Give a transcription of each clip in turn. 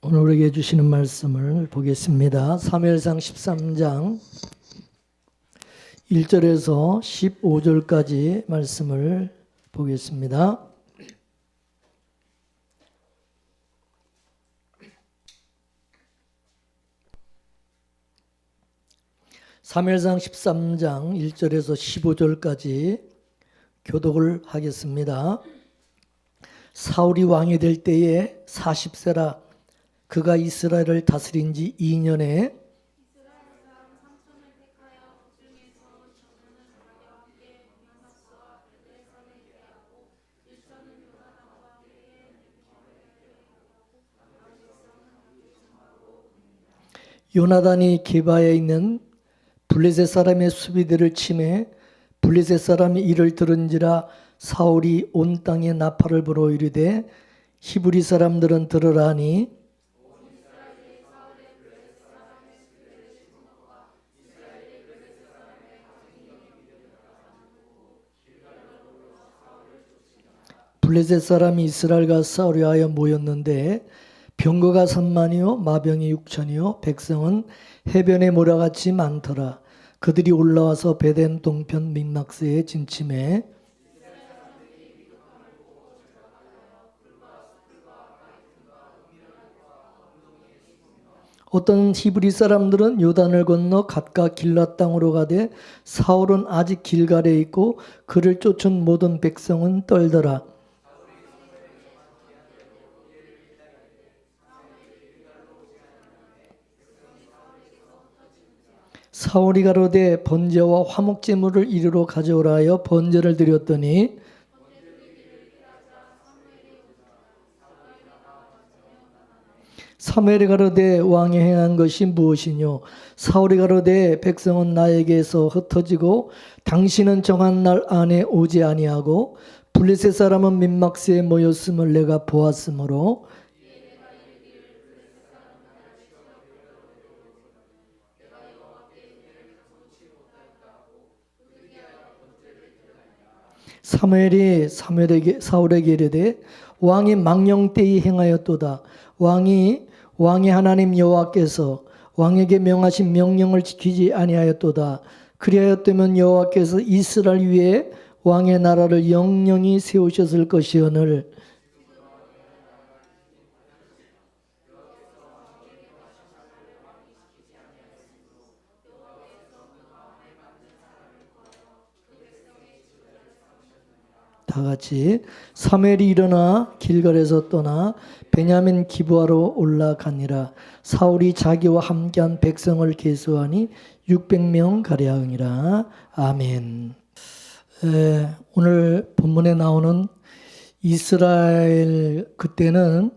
오늘 우리에게 주시는 말씀을 보겠습니다. 사무엘상 13장 1절에서 15절까지 말씀을 보겠습니다. 사무엘상 13장 1절에서 15절까지 교독을 하겠습니다. 사울이 왕이 될 때에 40세라 그가 이스라엘을 다스린 지 2년에 요나단이 게바에 있는 블레셋 사람의 수비대를 치매 블레셋 사람이 이를 들은지라 사울이 온 땅에 나팔을 불어 이르되 히브리 사람들은 들으라니 블레셋 사람이 이스라엘과 싸우려 하여 모였는데 병거가 3만이요 마병이 6천이요 백성은 해변에 모래같이 많더라. 그들이 올라와서 베덴 동편 민막스에 진침해 어떤 히브리 사람들은 요단을 건너 갓과 길라 땅으로 가되 사울은 아직 길갈에 있고 그를 쫓은 모든 백성은 떨더라. 사울이 가로되 번제와 화목제물을 이리로 가져오라 하여 번제를 드렸더니 사무엘이 가로되 왕이 행한 것이 무엇이뇨? 사울이 가로되 백성은 나에게서 흩어지고 당신은 정한 날 안에 오지 아니하고 블레셋 사람은 민막스에 모였음을 내가 보았으므로 사무엘이 사울에게 이르되 왕이 망령되이 행하였도다. 왕의 하나님 여호와께서 왕에게 명하신 명령을 지키지 아니하였도다. 그리하였다면 여호와께서 이스라엘 위에 왕의 나라를 영영히 세우셨을 것이오늘 다 같이 사무엘이 일어나 길갈에서 떠나 베냐민 기브아로 올라가니라. 사울이 자기와 함께한 백성을 계수하니 600명 가량이라. 아멘. 오늘 본문에 나오는 이스라엘 그때는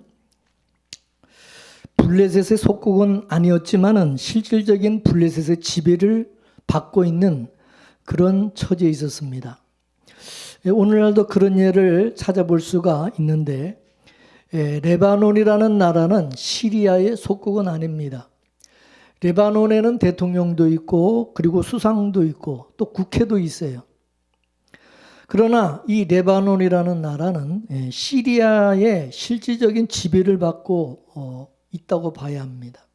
블레셋의 속국은 아니었지만은 실질적인 블레셋의 지배를 받고 있는 그런 처지에 있었습니다. 오늘날도 그런 예를 찾아볼 수가 있는데 레바논이라는 나라는 시리아의 속국은 아닙니다. 레바논에는 대통령도 있고 그리고 수상도 있고 또 국회도 있어요. 그러나 이 레바논이라는 나라는 시리아의 실질적인 지배를 받고 있다고 봐야 합니다.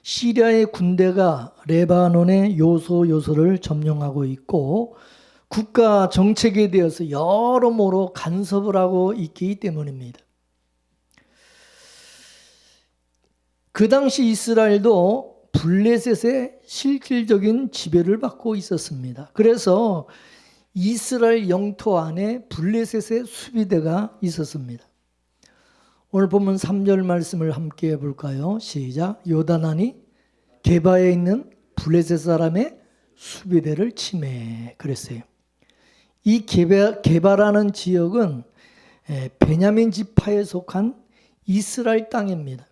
시리아의 군대가 레바논의 요소를 점령하고 있고 국가 정책에 대해서 여러모로 간섭을 하고 있기 때문입니다. 그 당시 이스라엘도 블레셋의 실질적인 지배를 받고 있었습니다. 그래서 이스라엘 영토 안에 블레셋의 수비대가 있었습니다. 오늘 보면 3절 말씀을 함께 해볼까요? 시작. 요단하니 게바에 있는 블레셋 사람의 수비대를 침해. 그랬어요. 이 게바라는 지역은 베냐민 지파에 속한 이스라엘 땅입니다.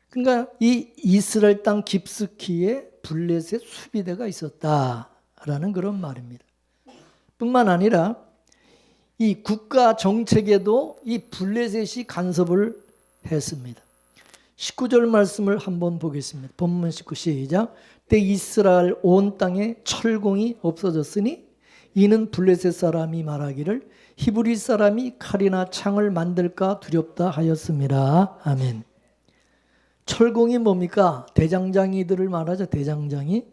그러니까 이 이스라엘 땅 깊숙이에 블레셋 수비대가 있었다라는 그런 말입니다. 뿐만 아니라 이 국가 정책에도 이 블레셋이 간섭을 했습니다. 19절 말씀을 한번 보겠습니다. 본문 19 시작. 때 이스라엘 온 땅에 철공이 없어졌으니 이는 블레셋 사람이 말하기를 히브리 사람이 칼이나 창을 만들까 두렵다 하였습니다. 아멘. 철공이 뭡니까? 대장장이들을 말하죠. 대장장이.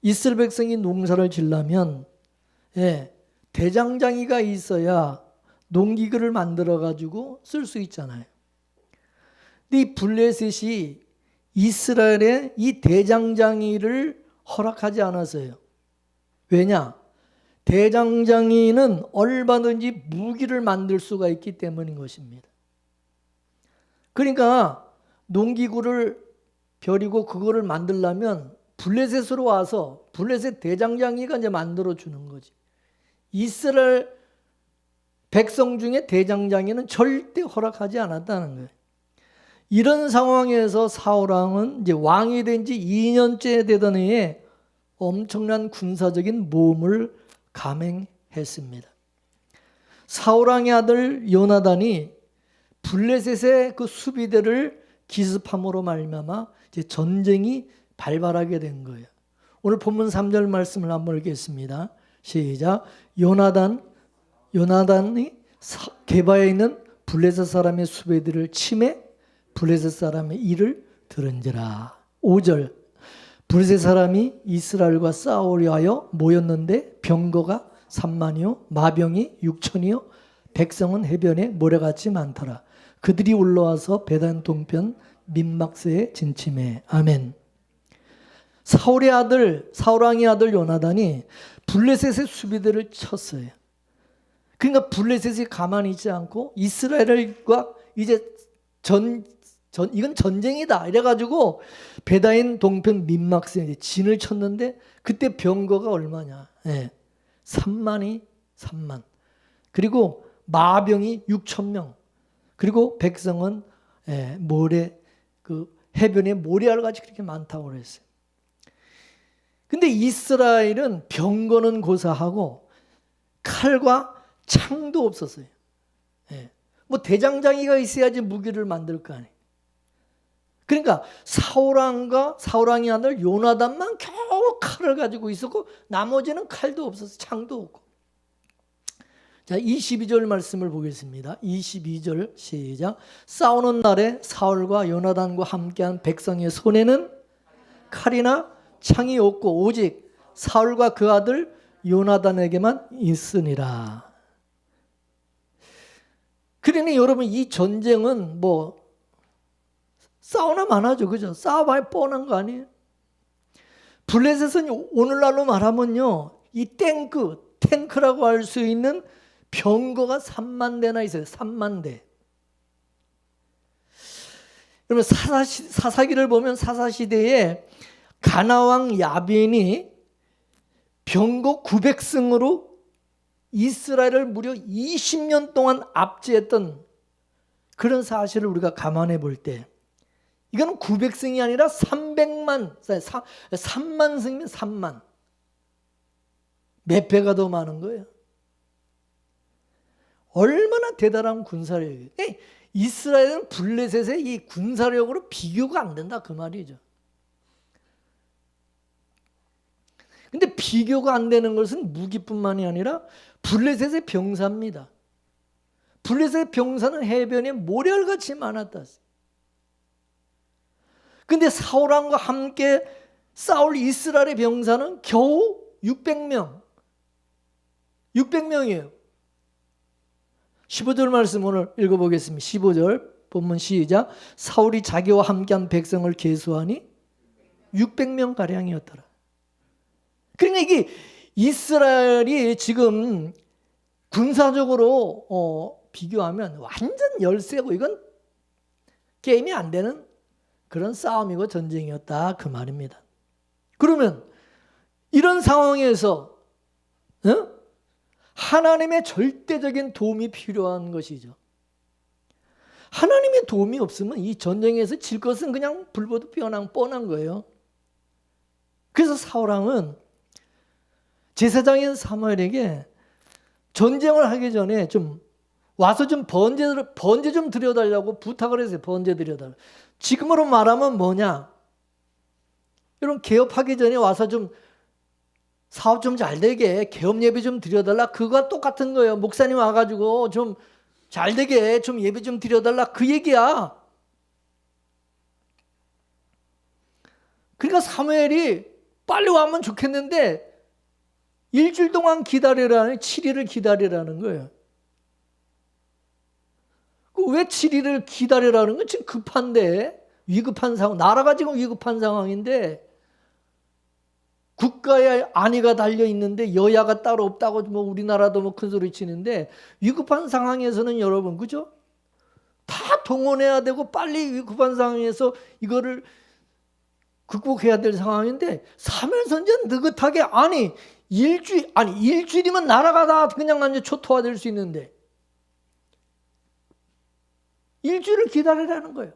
이스라엘 백성이 농사를 지려면 대장장이가 있어야 농기구를 만들어 가지고 쓸 수 있잖아요. 근데 이 블레셋이 이스라엘의 이 대장장이를 허락하지 않았어요. 왜냐? 대장장이는 얼마든지 무기를 만들 수가 있기 때문인 것입니다. 그러니까 농기구를 벼리고 그거를 만들려면 블레셋으로 와서 블레셋 대장장이가 이제 만들어 주는 거지. 이스라엘 백성 중에 대장장이는 절대 허락하지 않았다는 거예요. 이런 상황에서 사울왕은 이제 왕이 된 지 2년째 되던 해에 엄청난 군사적인 모험을 감행했습니다. 사울왕의 아들 요나단이 블레셋의 그 수비대를 기습함으로 말미암아 이제 전쟁이 발발하게 된 거예요. 오늘 본문 3절 말씀을 한번 읽겠습니다. 시작. 요나단이 게바에 있는 블레셋 사람의 수비대를 침해 블레셋 사람의 일을 들은지라. 5절. 블레셋 사람이 이스라엘과 싸우려 하여 모였는데 병거가 3만이요 마병이 6천이요 백성은 해변에 모래같이 많더라. 그들이 올라와서 베단 동편 민막스에 진침해. 아멘. 사울왕의 아들 요나단이 블레셋의 수비대를 쳤어요. 그러니까 블레셋이 가만히 있지 않고 이스라엘과 이제 이건 전쟁이다 이래가지고 베다인 동편 민막스에 진을 쳤는데 그때 병거가 얼마냐? 3만. 그리고 마병이 6천 명. 그리고 백성은 해변에 모래알같이 그렇게 많다고 그랬어요. 근데 이스라엘은 병거는 고사하고 칼과 창도 없었어요. 뭐 대장장이가 있어야지 무기를 만들 거 아니에요. 그러니까 사울왕의 아들 요나단만 겨우 칼을 가지고 있었고 나머지는 칼도 없었어요. 창도 없고. 자, 22절 말씀을 보겠습니다. 22절 시작. 싸우는 날에 사울과 요나단과 함께한 백성의 손에는 칼이나 창이 없고 오직 사울과 그 아들 요나단에게만 있으니라. 그러니 여러분 이 전쟁은 뭐 싸우나 마나죠. 그죠? 싸워봐야 뻔한 거 아니에요? 블레셋은 오늘날로 말하면요. 이 탱크라고 할 수 있는 병거가 3만 대나 있어요. 3만 대. 그러면 사사기를 보면 사사시대에 가나왕 야빈이 병거 900승으로 이스라엘을 무려 20년 동안 압제했던 그런 사실을 우리가 감안해 볼 때 이거는 900승이 아니라 300만, 3만 승이면 3만. 몇 배가 더 많은 거예요. 얼마나 대단한 군사력이에요. 이스라엘은 블레셋의 이 군사력으로 비교가 안 된다 그 말이죠. 근데 비교가 안 되는 것은 무기뿐만이 아니라 블레셋의 병사입니다. 블레셋의 병사는 해변에 모래알같이 많았다. 근데 사울왕과 함께 싸울 이스라엘의 병사는 겨우 600명. 600명이에요. 15절 말씀 오늘 읽어보겠습니다. 15절 본문 시작. 사울이 자기와 함께한 백성을 계수하니 600명가량이었더라. 그러니까 이게 이스라엘이 지금 군사적으로 비교하면 완전 열세고 이건 게임이 안 되는 그런 싸움이고 전쟁이었다 그 말입니다. 그러면 이런 상황에서 하나님의 절대적인 도움이 필요한 것이죠. 하나님의 도움이 없으면 이 전쟁에서 질 것은 그냥 불보듯 뻔한 거예요. 그래서 사울왕은 제사장인 사무엘에게 전쟁을 하기 전에 좀 와서 좀 번제 좀 드려달라고 부탁을 했어요. 번제 드려달라고. 지금으로 말하면 뭐냐? 여러분 개업하기 전에 와서 좀 사업 좀 잘 되게 개업 예배 좀 드려달라. 그거와 똑같은 거예요. 목사님 와가지고 좀 잘 되게 좀 예배 좀 드려달라. 그 얘기야. 그러니까 사무엘이 빨리 와면 좋겠는데 일주일 동안 기다리라는 7일을 기다리라는 거예요. 왜 7일을 기다리라는 건 지금 급한데 위급한 상황, 나라가 지금 위급한 상황인데 국가에 안위가 달려 있는데 여야가 따로 없다고 뭐 우리나라도 뭐 큰 소리 치는데 위급한 상황에서는 여러분 그죠? 다 동원해야 되고 빨리 위급한 상황에서 이거를 극복해야 될 상황인데 사무엘 선지자는 느긋하게 일주일이면 나라가 다 그냥 완전 초토화될 수 있는데 일주일을 기다리라는 거예요.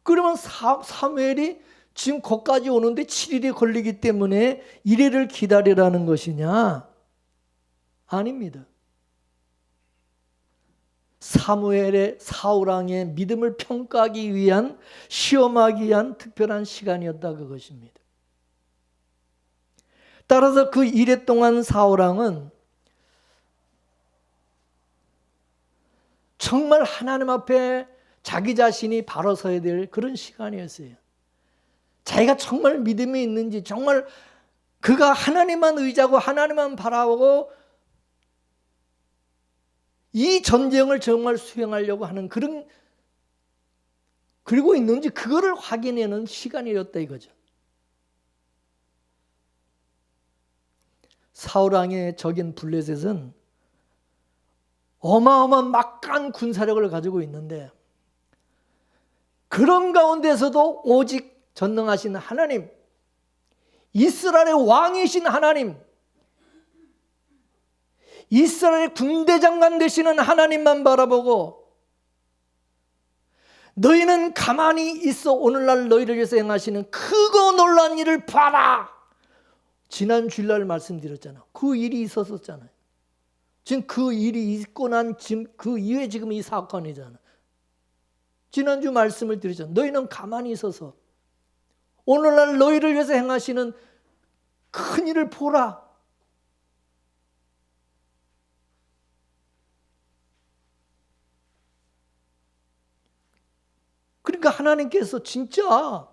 그러면 사무엘이 지금 거기까지 오는데 7일이 걸리기 때문에 1일을 기다리라는 것이냐? 아닙니다. 사무엘의 사울왕의 믿음을 평가하기 위한 시험하기 위한 특별한 시간이었다 그것입니다. 따라서 그 1회 동안 사울왕은 정말 하나님 앞에 자기 자신이 바로 서야 될 그런 시간이었어요. 자기가 정말 믿음이 있는지, 정말 그가 하나님만 의지하고 하나님만 바라보고 이 전쟁을 정말 수행하려고 하는 그리고 있는지 그거를 확인하는 시간이었다 이거죠. 사울왕의 적인 블레셋은 어마어마한 막강한 군사력을 가지고 있는데 그런 가운데서도 오직 전능하신 하나님, 이스라엘의 왕이신 하나님, 이스라엘의 군대장관 되시는 하나님만 바라보고 너희는 가만히 있어 오늘날 너희를 위해서 행하시는 크고 놀라운 일을 봐라. 지난 주일날 말씀드렸잖아. 그 일이 있었잖아요. 지금 그 일이 있고 난 지금 그 이후에 지금 이 사건이잖아. 지난주 말씀을 드렸잖아. 너희는 가만히 있어서 오늘날 너희를 위해서 행하시는 큰 일을 보라. 그러니까 하나님께서 진짜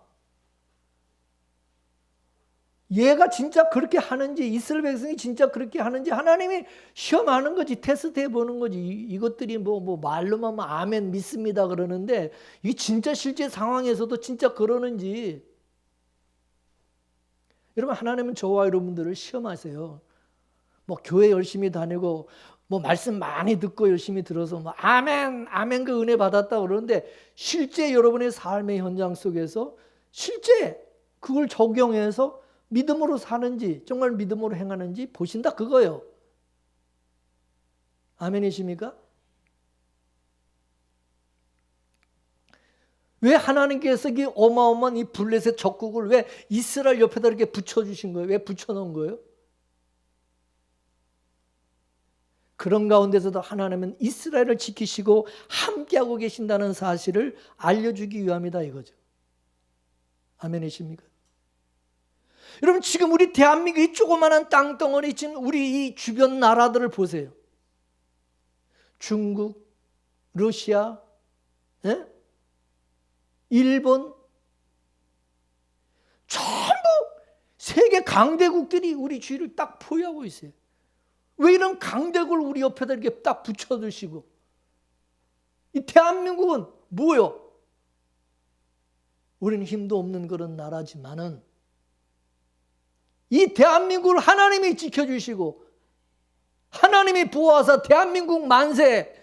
얘가 진짜 그렇게 하는지 이스라엘 백성이 진짜 그렇게 하는지 하나님이 시험하는 거지. 테스트해 보는 거지. 이것들이 뭐 말로만 아멘 믿습니다 그러는데 이게 진짜 실제 상황에서도 진짜 그러는지. 여러분 하나님은 저와 여러분들을 시험하세요. 뭐 교회 열심히 다니고 뭐 말씀 많이 듣고 열심히 들어서 뭐 아멘 그 은혜 받았다 그러는데 실제 여러분의 삶의 현장 속에서 실제 그걸 적용해서 믿음으로 사는지 정말 믿음으로 행하는지 보신다 그거예요. 아멘이십니까? 왜 하나님께서 이 어마어마한 이 블레셋 적국을 왜 이스라엘 옆에다 이렇게 붙여주신 거예요? 왜 붙여놓은 거예요? 그런 가운데서도 하나님은 이스라엘을 지키시고 함께하고 계신다는 사실을 알려주기 위함이다 이거죠. 아멘이십니까? 여러분 지금 우리 대한민국 이 조그마한 땅덩어리 지금 우리 이 주변 나라들을 보세요. 중국, 러시아, 일본 전부 세계 강대국들이 우리 주위를 딱 포위하고 있어요. 왜 이런 강대국을 우리 옆에다 이렇게 딱 붙여두시고 이 대한민국은 뭐요? 우리는 힘도 없는 그런 나라지만은 이 대한민국을 하나님이 지켜주시고 하나님이 보호하사 대한민국 만세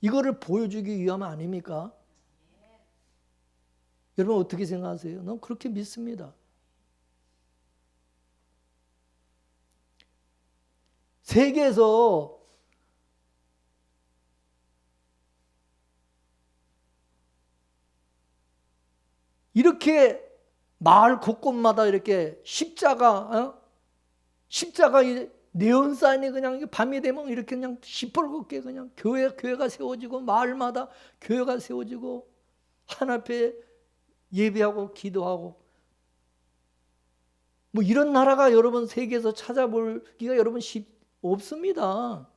이거를 보여주기 위함 아닙니까? 여러분 어떻게 생각하세요? 난 그렇게 믿습니다. 세계에서 이렇게 마을 곳곳마다 이렇게 십자가 네온사인이 그냥 밤이 되면 이렇게 그냥 시뻘겋게 그냥 교회가 세워지고 마을마다 교회가 세워지고 하나님 앞에 예배하고 기도하고 뭐 이런 나라가 여러분 세계에서 찾아보기가 여러분 없습니다.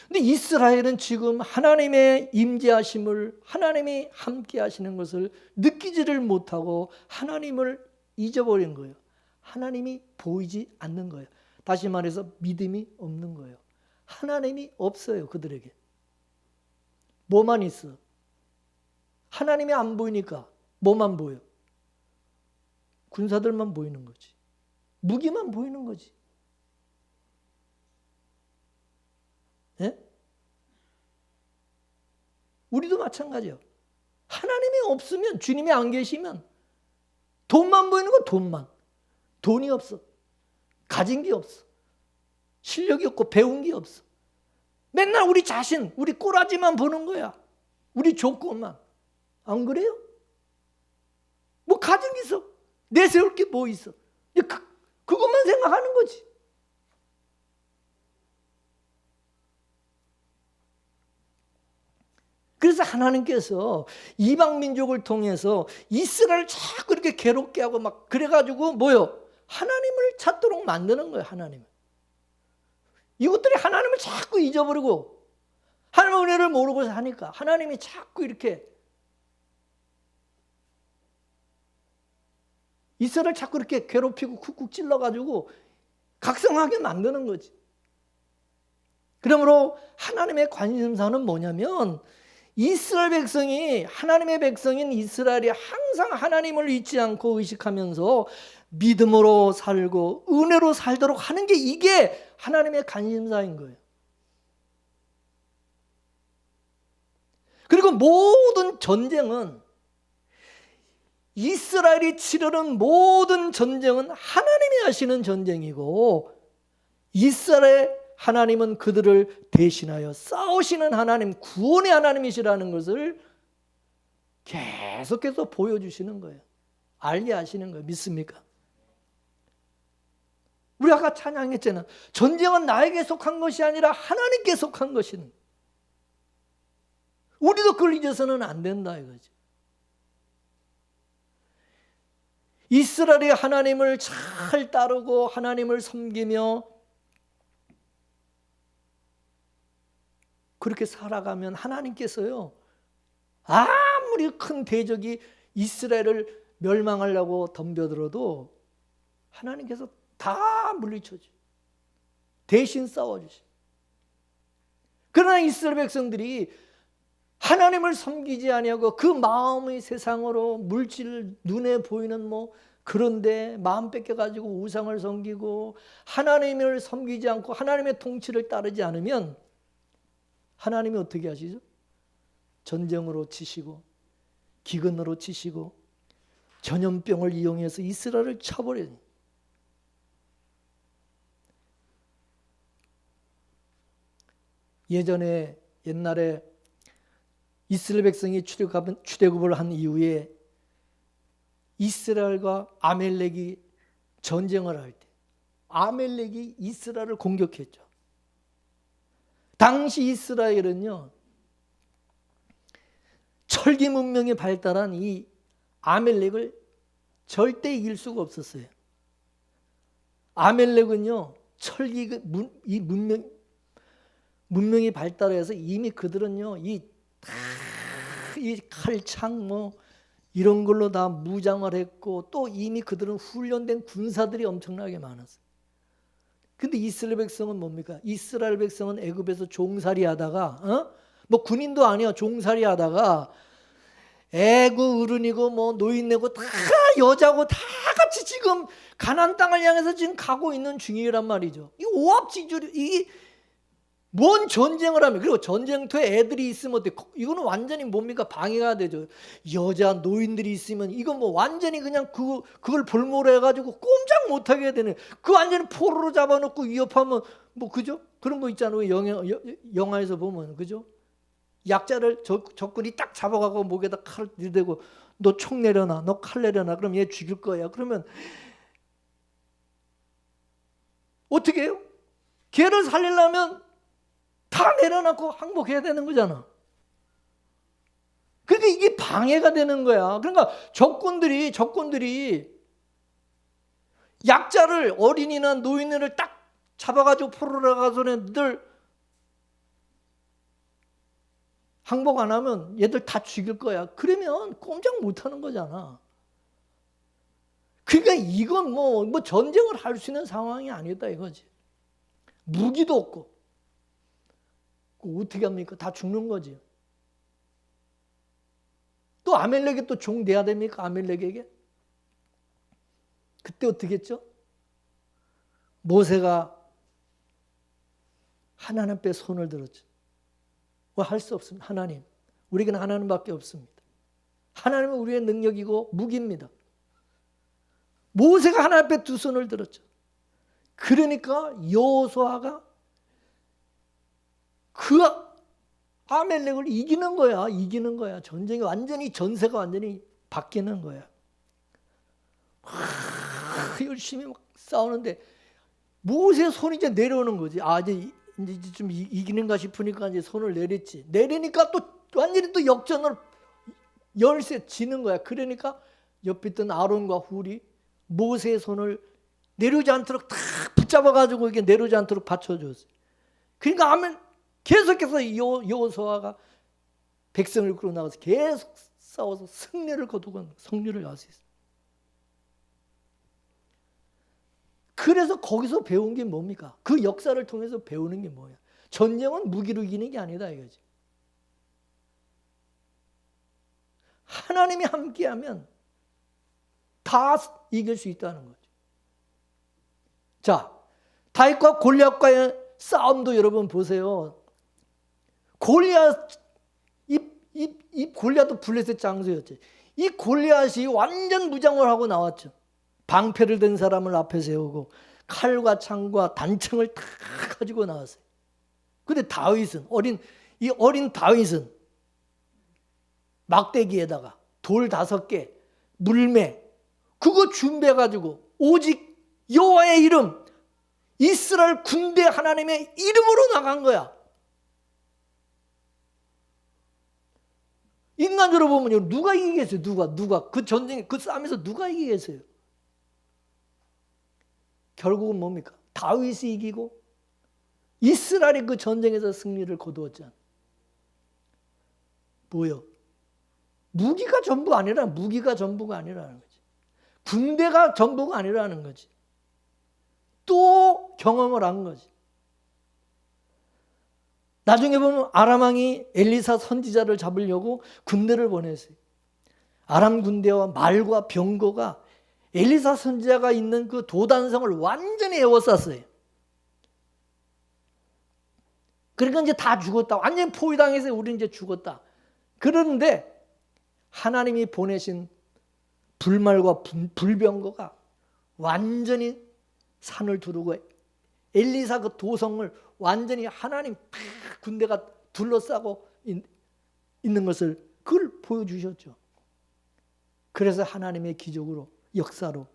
근데 이스라엘은 지금 하나님의 임재하심을, 하나님이 함께 하시는 것을 느끼지를 못하고 하나님을 잊어버린 거예요. 하나님이 보이지 않는 거예요. 다시 말해서 믿음이 없는 거예요. 하나님이 없어요, 그들에게. 뭐만 있어? 하나님이 안 보이니까 뭐만 보여? 군사들만 보이는 거지. 무기만 보이는 거지. 예? 우리도 마찬가지예요. 하나님이 없으면, 주님이 안 계시면 돈만 보이는 거, 돈만. 돈이 없어. 가진 게 없어. 실력이 없고 배운 게 없어. 맨날 우리 자신, 우리 꼬라지만 보는 거야. 우리 조건만. 안 그래요? 뭐 가진 게 있어. 내세울 게 뭐 있어. 그것만 생각하는 거지. 그래서 하나님께서 이방 민족을 통해서 이스라엘을 자꾸 이렇게 괴롭게 하고 막 그래가지고 뭐요? 하나님을 찾도록 만드는 거예요. 하나님을. 이것들이 하나님을 자꾸 잊어버리고 하나님의 은혜를 모르고 사니까 하나님이 자꾸 이렇게 이스라엘을 자꾸 이렇게 괴롭히고 쿡쿡 찔러가지고 각성하게 만드는 거지. 그러므로 하나님의 관심사는 뭐냐면 이스라엘 백성이, 하나님의 백성인 이스라엘이 항상 하나님을 잊지 않고 의식하면서 믿음으로 살고 은혜로 살도록 하는 게, 이게 하나님의 관심사인 거예요. 그리고 모든 전쟁은, 이스라엘이 치르는 모든 전쟁은 하나님이 하시는 전쟁이고, 이스라엘 하나님은 그들을 대신하여 싸우시는 하나님, 구원의 하나님이시라는 것을 계속해서 보여주시는 거예요. 알게 하시는 거예요. 믿습니까? 우리 아까 찬양했잖아요. 전쟁은 나에게 속한 것이 아니라 하나님께 속한 것이니 우리도 그걸 잊어서는 안 된다 이거죠. 이스라엘이 하나님을 잘 따르고 하나님을 섬기며 그렇게 살아가면 하나님께서요, 아무리 큰 대적이 이스라엘을 멸망하려고 덤벼들어도 하나님께서 다 물리쳐줘. 대신 싸워주시. 그러나 이스라엘 백성들이 하나님을 섬기지 아니하고 그 마음의 세상으로 물질, 눈에 보이는 뭐 그런데 마음 뺏겨가지고 우상을 섬기고 하나님을 섬기지 않고 하나님의 통치를 따르지 않으면 하나님이 어떻게 하시죠? 전쟁으로 치시고 기근으로 치시고 전염병을 이용해서 이스라엘을 쳐버려요. 옛날에 이스라엘 백성이 출애굽을 한 이후에 이스라엘과 아멜렉이 전쟁을 할 때 아멜렉이 이스라엘을 공격했죠. 당시 이스라엘은요, 철기 문명이 발달한 이 아멜렉을 절대 이길 수가 없었어요. 아멜렉은요, 철기 이 문명이 발달해서 이미 그들은요, 이 칼창 뭐 이런 걸로 다 무장을 했고 또 이미 그들은 훈련된 군사들이 엄청나게 많았어요. 근데 이스라엘 백성은 뭡니까? 이스라엘 백성은 애굽에서 종살이 하다가 뭐 군인도 아니야. 종살이 하다가 애구 어른이고 뭐 노인네고 다 여자고 다 같이 지금 가나안 땅을 향해서 지금 가고 있는 중이란 말이죠. 이 오합지졸, 이 뭔 전쟁을 하면, 그리고 전쟁터에 애들이 있으면 어때? 이거는 완전히 뭡니까? 방해가 되죠. 여자 노인들이 있으면 이건 뭐 완전히 그냥 그걸 볼모로 해가지고 꼼짝 못하게 되는, 그 완전히 포로로 잡아놓고 위협하면 뭐 그죠? 그런 거 있잖아요. 영화에서 보면 그죠? 약자를 적군이 딱 잡아가고 목에다 칼을 들이대고 너 총 내려놔, 너 칼 내려놔, 그럼 얘 죽일 거야. 그러면 어떻게 해요? 걔를 살리려면 다 내려놓고 항복해야 되는 거잖아. 그러니까 이게 방해가 되는 거야. 그러니까 적군들이 약자를, 어린이나 노인을 딱 잡아가지고 포로로 가서 늘 항복 안 하면 얘들 다 죽일 거야. 그러면 꼼짝 못 하는 거잖아. 그러니까 이건 뭐 전쟁을 할 수 있는 상황이 아니다 이거지. 무기도 없고. 어떻게 합니까? 다 죽는 거지. 또 아멜렉에 또 종 돼야 됩니까? 아멜렉에게? 그때 어떻게 했죠? 모세가 하나님 앞에 손을 들었죠. 뭐 할 수 없습니다. 하나님. 우리에게는 하나님밖에 없습니다. 하나님은 우리의 능력이고 무기입니다. 모세가 하나님 앞에 두 손을 들었죠. 그러니까 여호수아가 그 아멜렉을 이기는 거야. 이기는 거야. 전쟁이 완전히, 전세가 완전히 바뀌는 거야. 열심히 막 싸우는데 모세의 손이 이제 내려오는 거지. 이제 좀 이기는가 싶으니까 이제 손을 내렸지. 내리니까 또 완전히 또 역전을 열세 지는 거야. 그러니까 옆에 있던 아론과 훌이 모세의 손을 내려오지 않도록 다 붙잡아가지고 이게 내려오지 않도록 받쳐줬어요. 그러니까 계속해서 여호수아가 백성을 끌고 나가서 계속 싸워서 승리를 거두고 승리를 알 수 있어요. 그래서 거기서 배운 게 뭡니까? 그 역사를 통해서 배우는 게 뭐야? 전쟁은 무기로 이기는 게 아니다 이거지. 하나님이 함께하면 다 이길 수 있다는 거죠. 자, 다윗과 골리앗과의 싸움도 여러분 보세요. 이 골리앗도 블레셋 장수였지. 이 골리앗이 완전 무장을 하고 나왔죠. 방패를 든 사람을 앞에 세우고 칼과 창과 단청을 다 가지고 나왔어요. 근데 다윗은 어린 다윗은 막대기에다가 돌 5개, 물매 그거 준비해가지고 오직 여호와의 이름, 이스라엘 군대 하나님의 이름으로 나간 거야. 인간적으로 보면요, 누가 이기겠어요? 누가 그 전쟁, 그 싸움에서 누가 이기겠어요? 결국은 뭡니까? 다윗이 이기고 이스라엘이 그 전쟁에서 승리를 거두었잖아. 뭐요? 무기가 전부가 아니라는 거지. 군대가 전부가 아니라는 거지. 또 경험을 한 거지. 나중에 보면 아람 왕이 엘리사 선지자를 잡으려고 군대를 보냈어요. 아람 군대와 말과 병거가 엘리사 선지자가 있는 그 도단성을 완전히 에워쌌어요. 그러니까 이제 다 죽었다. 완전히 포위당해서 우리 이제 죽었다. 그런데 하나님이 보내신 불말과 불병거가 완전히 산을 두르고 엘리사 그 도성을 완전히 하나님 군대가 둘러싸고 있는 것을 그걸 보여주셨죠. 그래서 하나님의 기적으로, 역사로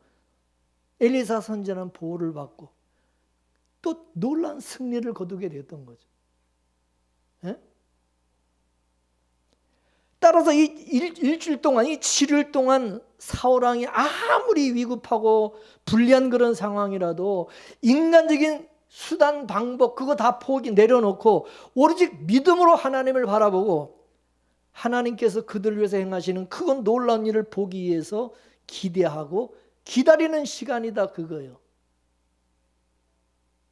엘리사 선지자는 보호를 받고 또 놀라운 승리를 거두게 되었던 거죠. 예? 따라서 이 일주일 동안, 이 7일 동안 사울왕이 아무리 위급하고 불리한 그런 상황이라도 인간적인 수단, 방법 그거 다 내려놓고 오로지 믿음으로 하나님을 바라보고 하나님께서 그들을 위해서 행하시는 그건 놀라운 일을 보기 위해서 기대하고 기다리는 시간이다 그거예요.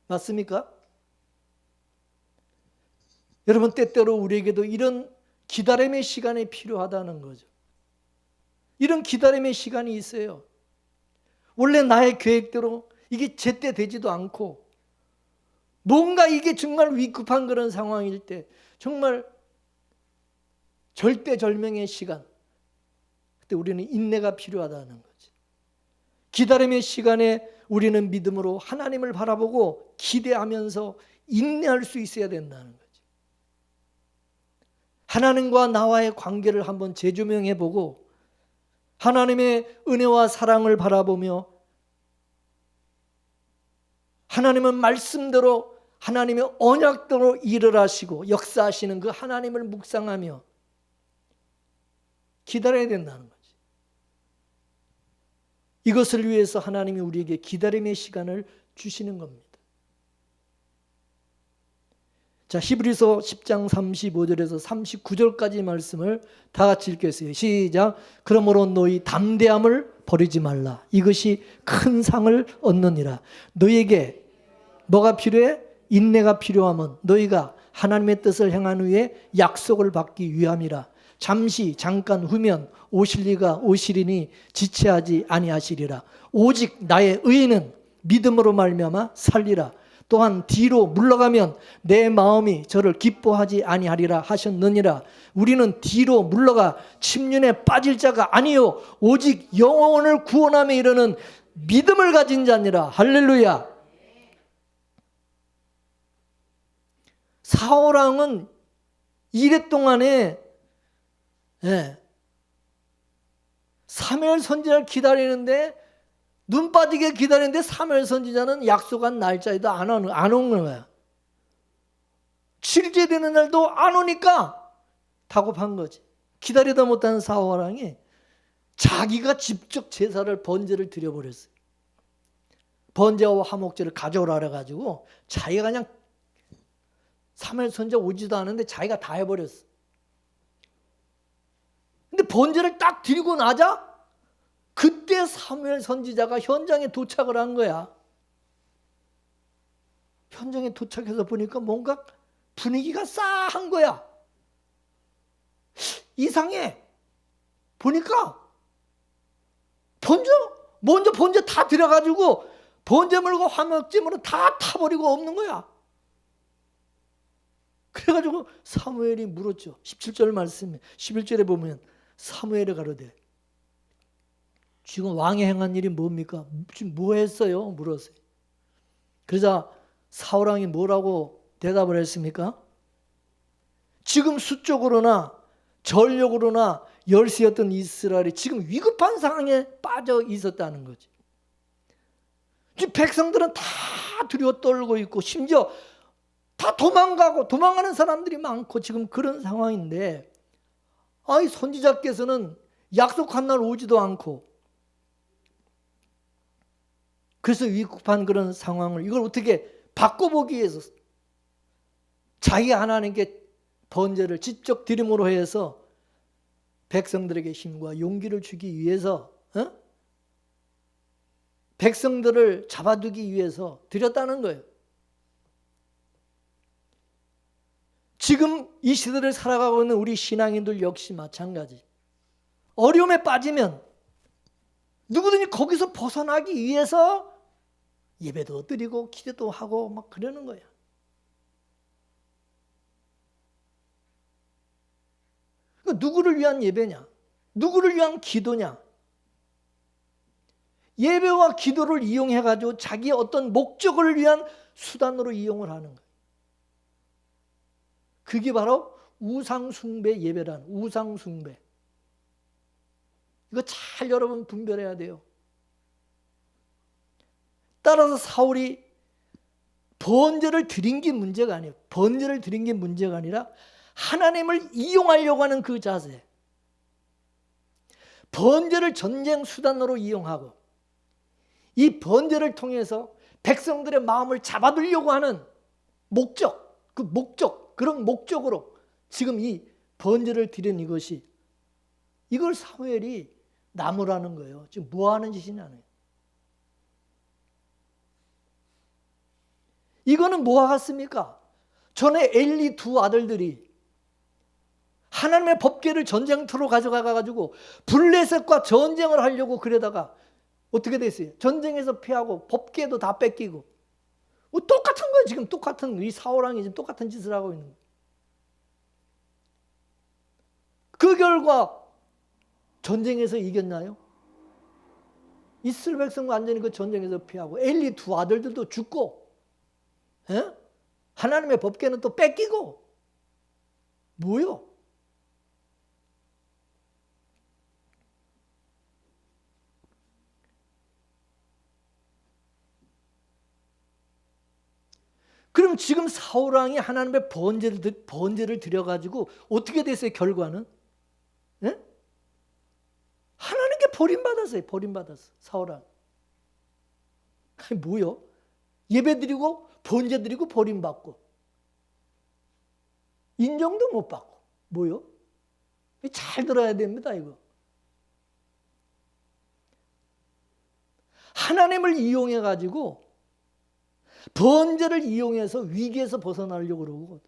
맞습니까? 여러분, 때때로 우리에게도 이런 기다림의 시간이 필요하다는 거죠. 이런 기다림의 시간이 있어요. 원래 나의 계획대로 이게 제때 되지도 않고 뭔가 이게 정말 위급한 그런 상황일 때 정말 절대절명의 시간, 그때 우리는 인내가 필요하다는 거지. 기다림의 시간에 우리는 믿음으로 하나님을 바라보고 기대하면서 인내할 수 있어야 된다는 거지. 하나님과 나와의 관계를 한번 재조명해보고 하나님의 은혜와 사랑을 바라보며 하나님은 말씀대로 하나님의 언약대로 일을 하시고 역사하시는 그 하나님을 묵상하며 기다려야 된다는 거지. 이것을 위해서 하나님이 우리에게 기다림의 시간을 주시는 겁니다. 자, 히브리서 10장 35절에서 39절까지 말씀을 다 같이 읽겠어요. 시작. 그러므로 너희 담대함을 버리지 말라. 이것이 큰 상을 얻느니라. 너희에게 뭐가 필요해? 인내가 필요하면 너희가 하나님의 뜻을 행한 후에 약속을 받기 위함이라. 잠깐 후면 오시리니 지체하지 아니하시리라. 오직 나의 의인은 믿음으로 말미암아 살리라. 또한 뒤로 물러가면 내 마음이 저를 기뻐하지 아니하리라 하셨느니라. 우리는 뒤로 물러가 침륜에 빠질 자가 아니요 오직 영혼을 구원함에 이르는 믿음을 가진 자니라. 할렐루야. 사울왕은 이래 동안에 사무엘 선지자를 기다리는데 눈 빠지게 기다리는데 사무엘 선지자는 약속한 날짜에도 안 온 거야. 7제 되는 날도 안 오니까 다급한 거지. 기다리다 못하는 사울왕이 자기가 직접 제사를 번제를 드려버렸어요. 번제와 화목제를 가져오라 그래가지고 자기가 그냥 사무엘 선지자 오지도 않은데 자기가 다 해버렸어. 근데 번제를 딱 드리고 나자 그때 사무엘 선지자가 현장에 도착을 한 거야. 현장에 도착해서 보니까 뭔가 분위기가 싸한 거야. 이상해. 보니까 먼저 번제 다 들여가지고 번제물과 화목제물은 다 타버리고 없는 거야. 그래가지고 사무엘이 물었죠. 17절 말씀에 11절에 보면 사무엘이 가로되 지금 왕이 행한 일이 뭡니까? 지금 뭐 했어요? 물었어요. 그러자 사울왕이 뭐라고 대답을 했습니까? 지금 수적으로나 전력으로나 열세였던 이스라엘이 지금 위급한 상황에 빠져 있었다는 거지. 지금 백성들은 다 두려워 떨고 있고 심지어 다 도망가는 사람들이 많고 지금 그런 상황인데 아이 선지자께서는 약속한 날 오지도 않고 그래서 위급한 그런 상황을 이걸 어떻게 바꿔보기 위해서 자기가 하나님께 번제를 직접 드림으로 해서 백성들에게 힘과 용기를 주기 위해서 백성들을 잡아두기 위해서 드렸다는 거예요. 지금 이 시대를 살아가고 있는 우리 신앙인들 역시 마찬가지. 어려움에 빠지면 누구든지 거기서 벗어나기 위해서 예배도 드리고 기도도 하고 막 그러는 거야. 누구를 위한 예배냐? 누구를 위한 기도냐? 예배와 기도를 이용해가지고 자기의 어떤 목적을 위한 수단으로 이용을 하는 거예요. 그게 바로 우상숭배 예배라는 우상숭배. 이거 잘 여러분 분별해야 돼요. 따라서 사울이 번제를 드린 게 문제가 아니에요. 번제를 드린 게 문제가 아니라 하나님을 이용하려고 하는 그 자세. 번제를 전쟁 수단으로 이용하고 이 번제를 통해서 백성들의 마음을 잡아두려고 하는 목적, 그런 목적으로 지금 이 번제를 드린 이것이 이걸 사무엘이 나무라는 거예요. 지금 뭐 하는 짓이냐는. 이거는 뭐와 같습니까? 전에 엘리 두 아들들이 하나님의 법궤를 전쟁터로 가져가가지고 블레셋과 전쟁을 하려고 그러다가 어떻게 됐어요? 전쟁에서 피하고 법궤도 다 뺏기고 똑같은 거예요. 지금 똑같은 이 사울왕이 지금 똑같은 짓을 하고 있는 거예요. 그 결과 전쟁에서 이겼나요? 이스라엘 백성 완전히 그 전쟁에서 피하고 엘리 두 아들들도 죽고 하나님의 법궤는 또 뺏기고 뭐요? 그럼 지금 사울왕이 하나님의 번제를 드려가지고 어떻게 됐어요? 결과는? 하나님께 버림받았어요. 버림받았어. 사울왕. 아니 뭐요? 예배드리고 번제드리고 버림받고 인정도 못 받고 뭐요? 잘 들어야 됩니다. 이거. 하나님을 이용해 가지고 번제를 이용해서 위기에서 벗어나려고 그러고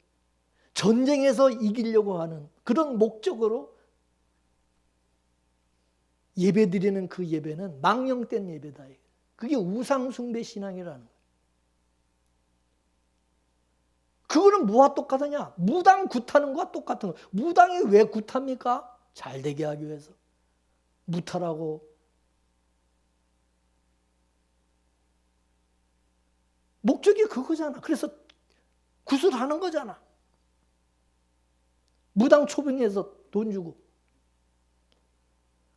전쟁에서 이기려고 하는 그런 목적으로 예배드리는 그 예배는 망령된 예배다. 그게 우상숭배 신앙이라는 거예요. 그거는 뭐와 똑같으냐? 무당 굿하는 거와 똑같은 거예요. 무당이 왜 굿합니까? 잘 되게 하기 위해서. 무탈하고. 목적이 그거잖아. 그래서 굿을 하는 거잖아. 무당 초빙해서 돈 주고.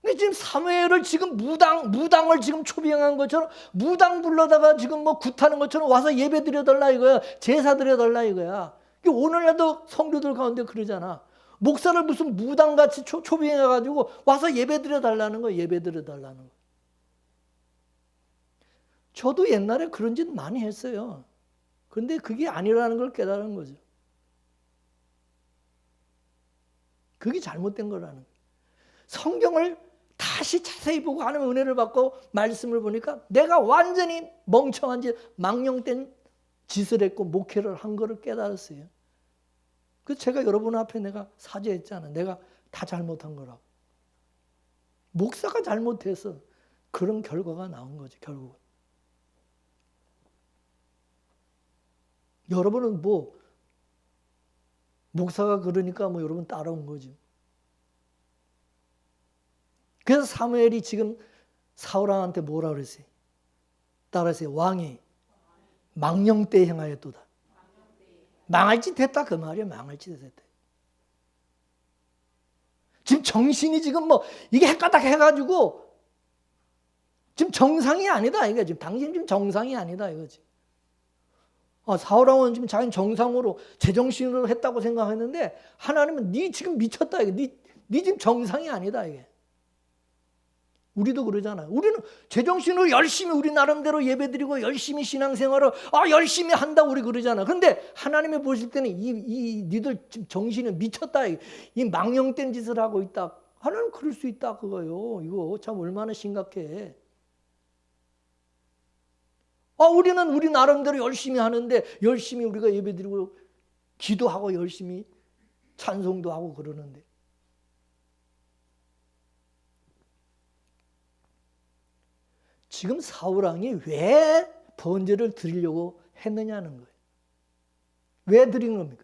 근데 지금 사무엘을 지금 무당을 지금 초빙한 것처럼 무당 불러다가 지금 뭐 굿하는 것처럼 와서 예배 드려달라 이거야. 제사 드려달라 이거야. 오늘날도 성도들 가운데 그러잖아. 목사를 무슨 무당같이 초빙해가지고 와서 예배 드려달라는 거야. 예배 드려달라는 거. 저도 옛날에 그런 짓 많이 했어요. 그런데 그게 아니라는 걸 깨달은 거죠. 그게 잘못된 거라는 거예요. 성경을 다시 자세히 보고 하나님의 은혜를 받고 말씀을 보니까 내가 완전히 멍청한 짓, 망령된 짓을 했고 목회를 한 거를 깨달았어요. 그래서 제가 여러분 앞에 내가 사죄했잖아요. 내가 다 잘못한 거라고. 목사가 잘못해서 그런 결과가 나온 거죠. 결국은. 여러분은 뭐 목사가 그러니까 뭐 여러분 따라온 거죠. 그래서 사무엘이 지금 사울왕한테 뭐라 그랬어요? 따라하세요. 왕이 망령때 행하였도다. 망할 짓 했다 그 말이야. 망할 짓 했다. 지금 정신이 지금 뭐 이게 헷가닥 해가지고 지금 정상이 아니다. 이게 지금 당신 지금 정상이 아니다 이거지. 사울왕은 지금 자기는 정상으로 제정신으로 했다고 생각했는데 하나님은 네 지금 미쳤다 이게. 네 지금 정상이 아니다 이게. 우리도 그러잖아요. 우리는 제정신으로 열심히 우리 나름대로 예배드리고 열심히 신앙생활을 열심히 한다고 우리 그러잖아. 그런데 하나님이 보실 때는 니들 지금 정신이 미쳤다. 이 망령된 짓을 하고 있다. 하나님 그럴 수 있다 그거요. 이거 참 얼마나 심각해. 우리는 우리 나름대로 열심히 하는데 열심히 우리가 예배드리고 기도하고 열심히 찬송도 하고 그러는데 지금 사울왕이 왜 번제를 드리려고 했느냐는 거예요. 왜 드린 겁니까?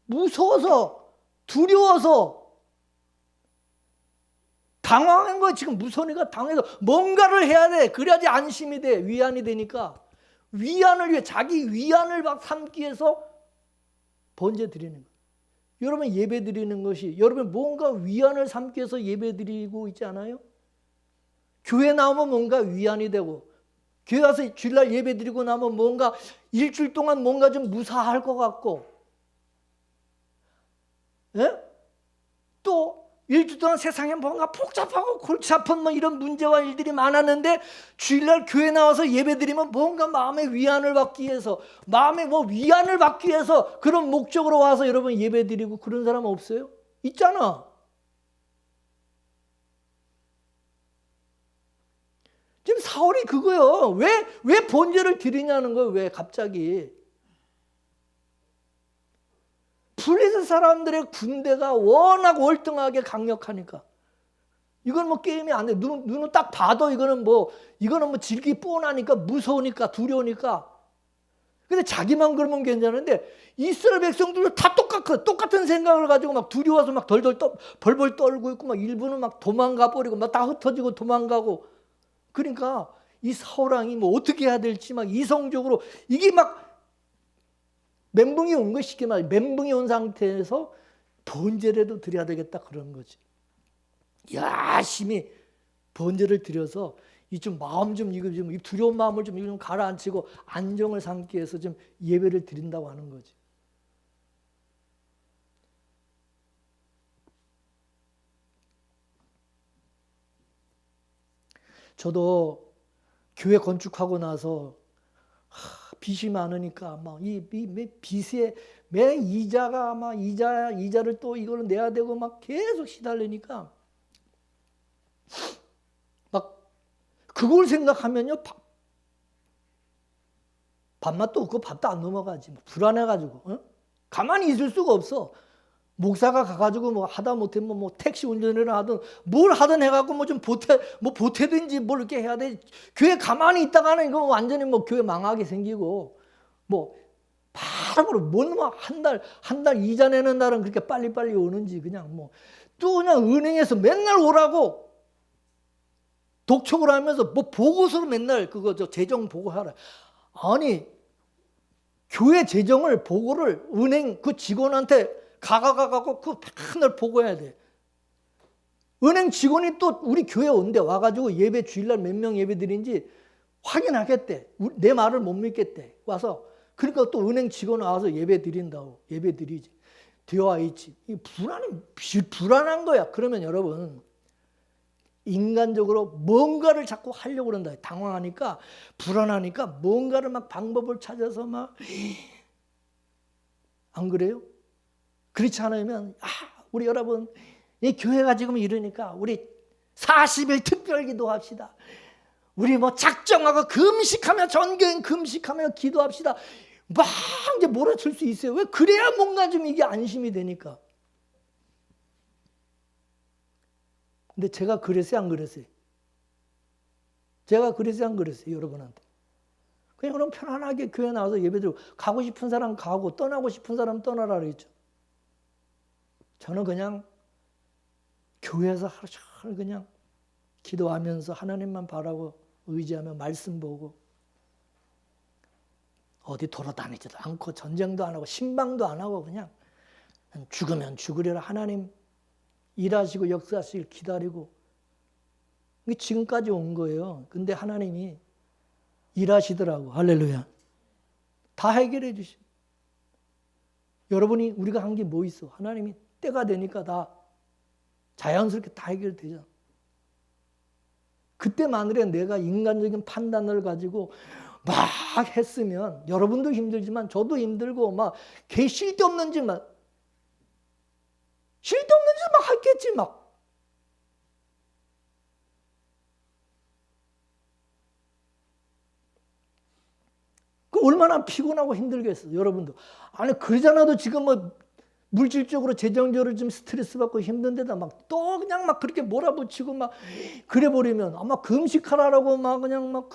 무서워서, 두려워서, 당황한 거예요. 지금 무서우니까 당해서 뭔가를 해야 돼. 그래야지 안심이 돼. 위안이 되니까. 위안을 위해, 자기 위안을 막 삼기 위해서 번제 드리는 거예요. 여러분 예배 드리는 것이, 여러분 뭔가 위안을 삼기 위해서 예배 드리고 있지 않아요? 교회 나오면 뭔가 위안이 되고 교회 가서 주일날 예배 드리고 나면 뭔가 일주일 동안 뭔가 좀 무사할 것 같고 또 일주일 동안 세상에 뭔가 복잡하고 골치 아픈 뭐 이런 문제와 일들이 많았는데 주일날 교회 나와서 예배 드리면 뭔가 마음의 위안을 받기 위해서 마음의 뭐 위안을 받기 위해서 그런 목적으로 와서 여러분 예배 드리고 그런 사람 없어요? 있잖아. 지금 사울이 그거요. 왜 번제를 드리냐는 거예요. 왜 갑자기. 블레셋 사람들의 군대가 워낙 월등하게 강력하니까. 이건 뭐 게임이 안 돼. 눈을 딱 봐도 이거는 뭐 질기 뻔하니까 무서우니까 두려우니까. 근데 자기만 그러면 괜찮은데 이스라엘 백성들도 다 똑같은 생각을 가지고 막 두려워서 막 벌벌 떨고 있고 막 일부는 막 도망가 버리고 막 다 흩어지고 도망가고. 그러니까 이 사울왕이 뭐 어떻게 해야 될지 막 이성적으로 이게 막 멘붕이 온 것이 쉽게 말해 멘붕이 온 상태에서 번제라도 드려야 되겠다 그런 거지. 열심히 번제를 드려서 이 좀 마음 좀 이거 좀 두려운 마음을 좀 가라앉히고 안정을 삼기 위해서 좀 예배를 드린다고 하는 거지. 저도 교회 건축하고 나서 빚이 많으니까 막 이 빚에 매 이자가 막 이자를 또 이걸 내야 되고 막 계속 시달리니까 막 그걸 생각하면요 밥맛도 없고 밥도 안 넘어가지. 불안해가지고 가만히 있을 수가 없어. 목사가 가가지고 뭐 하다 못하면 뭐 택시 운전을 하든 뭘 하든 해갖고 뭐 좀 보태든지 뭘 이렇게 해야 돼. 교회 가만히 있다가는 이거 완전히 뭐 교회 망하게 생기고 뭐 바로 한 달 이자 내는 날은 그렇게 빨리빨리 오는지 그냥 뭐 또 그냥 은행에서 맨날 오라고 독촉을 하면서 뭐 보고서로 맨날 그거 재정 보고하라. 아니 교회 재정을 보고를 은행 그 직원한테 가갖고 그 맨날 보고해야 돼. 은행 직원이 또 우리 교회 온대 와가지고 예배 주일날 몇 명 예배 드린지 확인하겠대. 내 말을 못 믿겠대. 와서 그러니까 또 은행 직원 와서 예배 드린다고. 예배 드리지. 되어 있지. 이 불안한 거야. 그러면 여러분 인간적으로 뭔가를 자꾸 하려고 그런다. 당황하니까 불안하니까 뭔가를 막 방법을 찾아서 막 안 그래요? 그렇지 않으면 우리 여러분 이 교회가 지금 이러니까 우리 40일 특별 기도합시다. 우리 뭐 작정하고 금식하며 전교인 금식하며 기도합시다. 막 이제 몰아칠 수 있어요. 왜? 그래야 뭔가 좀 이게 안심이 되니까. 근데 제가 그랬어요, 안 그랬어요? 제가 그랬어요, 안 그랬어요? 여러분한테. 그냥 그럼 편안하게 교회 나와서 예배드리고 가고 싶은 사람 가고 떠나고 싶은 사람 떠나라 그랬죠. 저는 그냥 교회에서 하루 종일 그냥 기도하면서 하나님만 바라고 의지하며 말씀 보고 어디 돌아다니지도 않고 전쟁도 안 하고 신방도 안 하고 그냥 죽으면 죽으리라 하나님 일하시고 역사하시길 기다리고 이게 지금까지 온 거예요. 근데 하나님이 일하시더라고. 할렐루야. 다 해결해 주시. 여러분이 우리가 한 게 뭐 있어? 하나님이 때가 되니까 다 자연스럽게 다 해결되잖아. 그때 만일에 내가 인간적인 판단을 가지고 막 했으면 여러분도 힘들지만 저도 힘들고 막 쓸데없는 짓 막 했겠지 막. 그 얼마나 피곤하고 힘들겠어 여러분도. 아니 그러잖아도 지금 뭐 물질적으로 재정적으로 좀 스트레스 받고 힘든데다 막 또 그냥 막 그렇게 몰아붙이고 막 그래 버리면 아마 금식하라고 막 그냥 막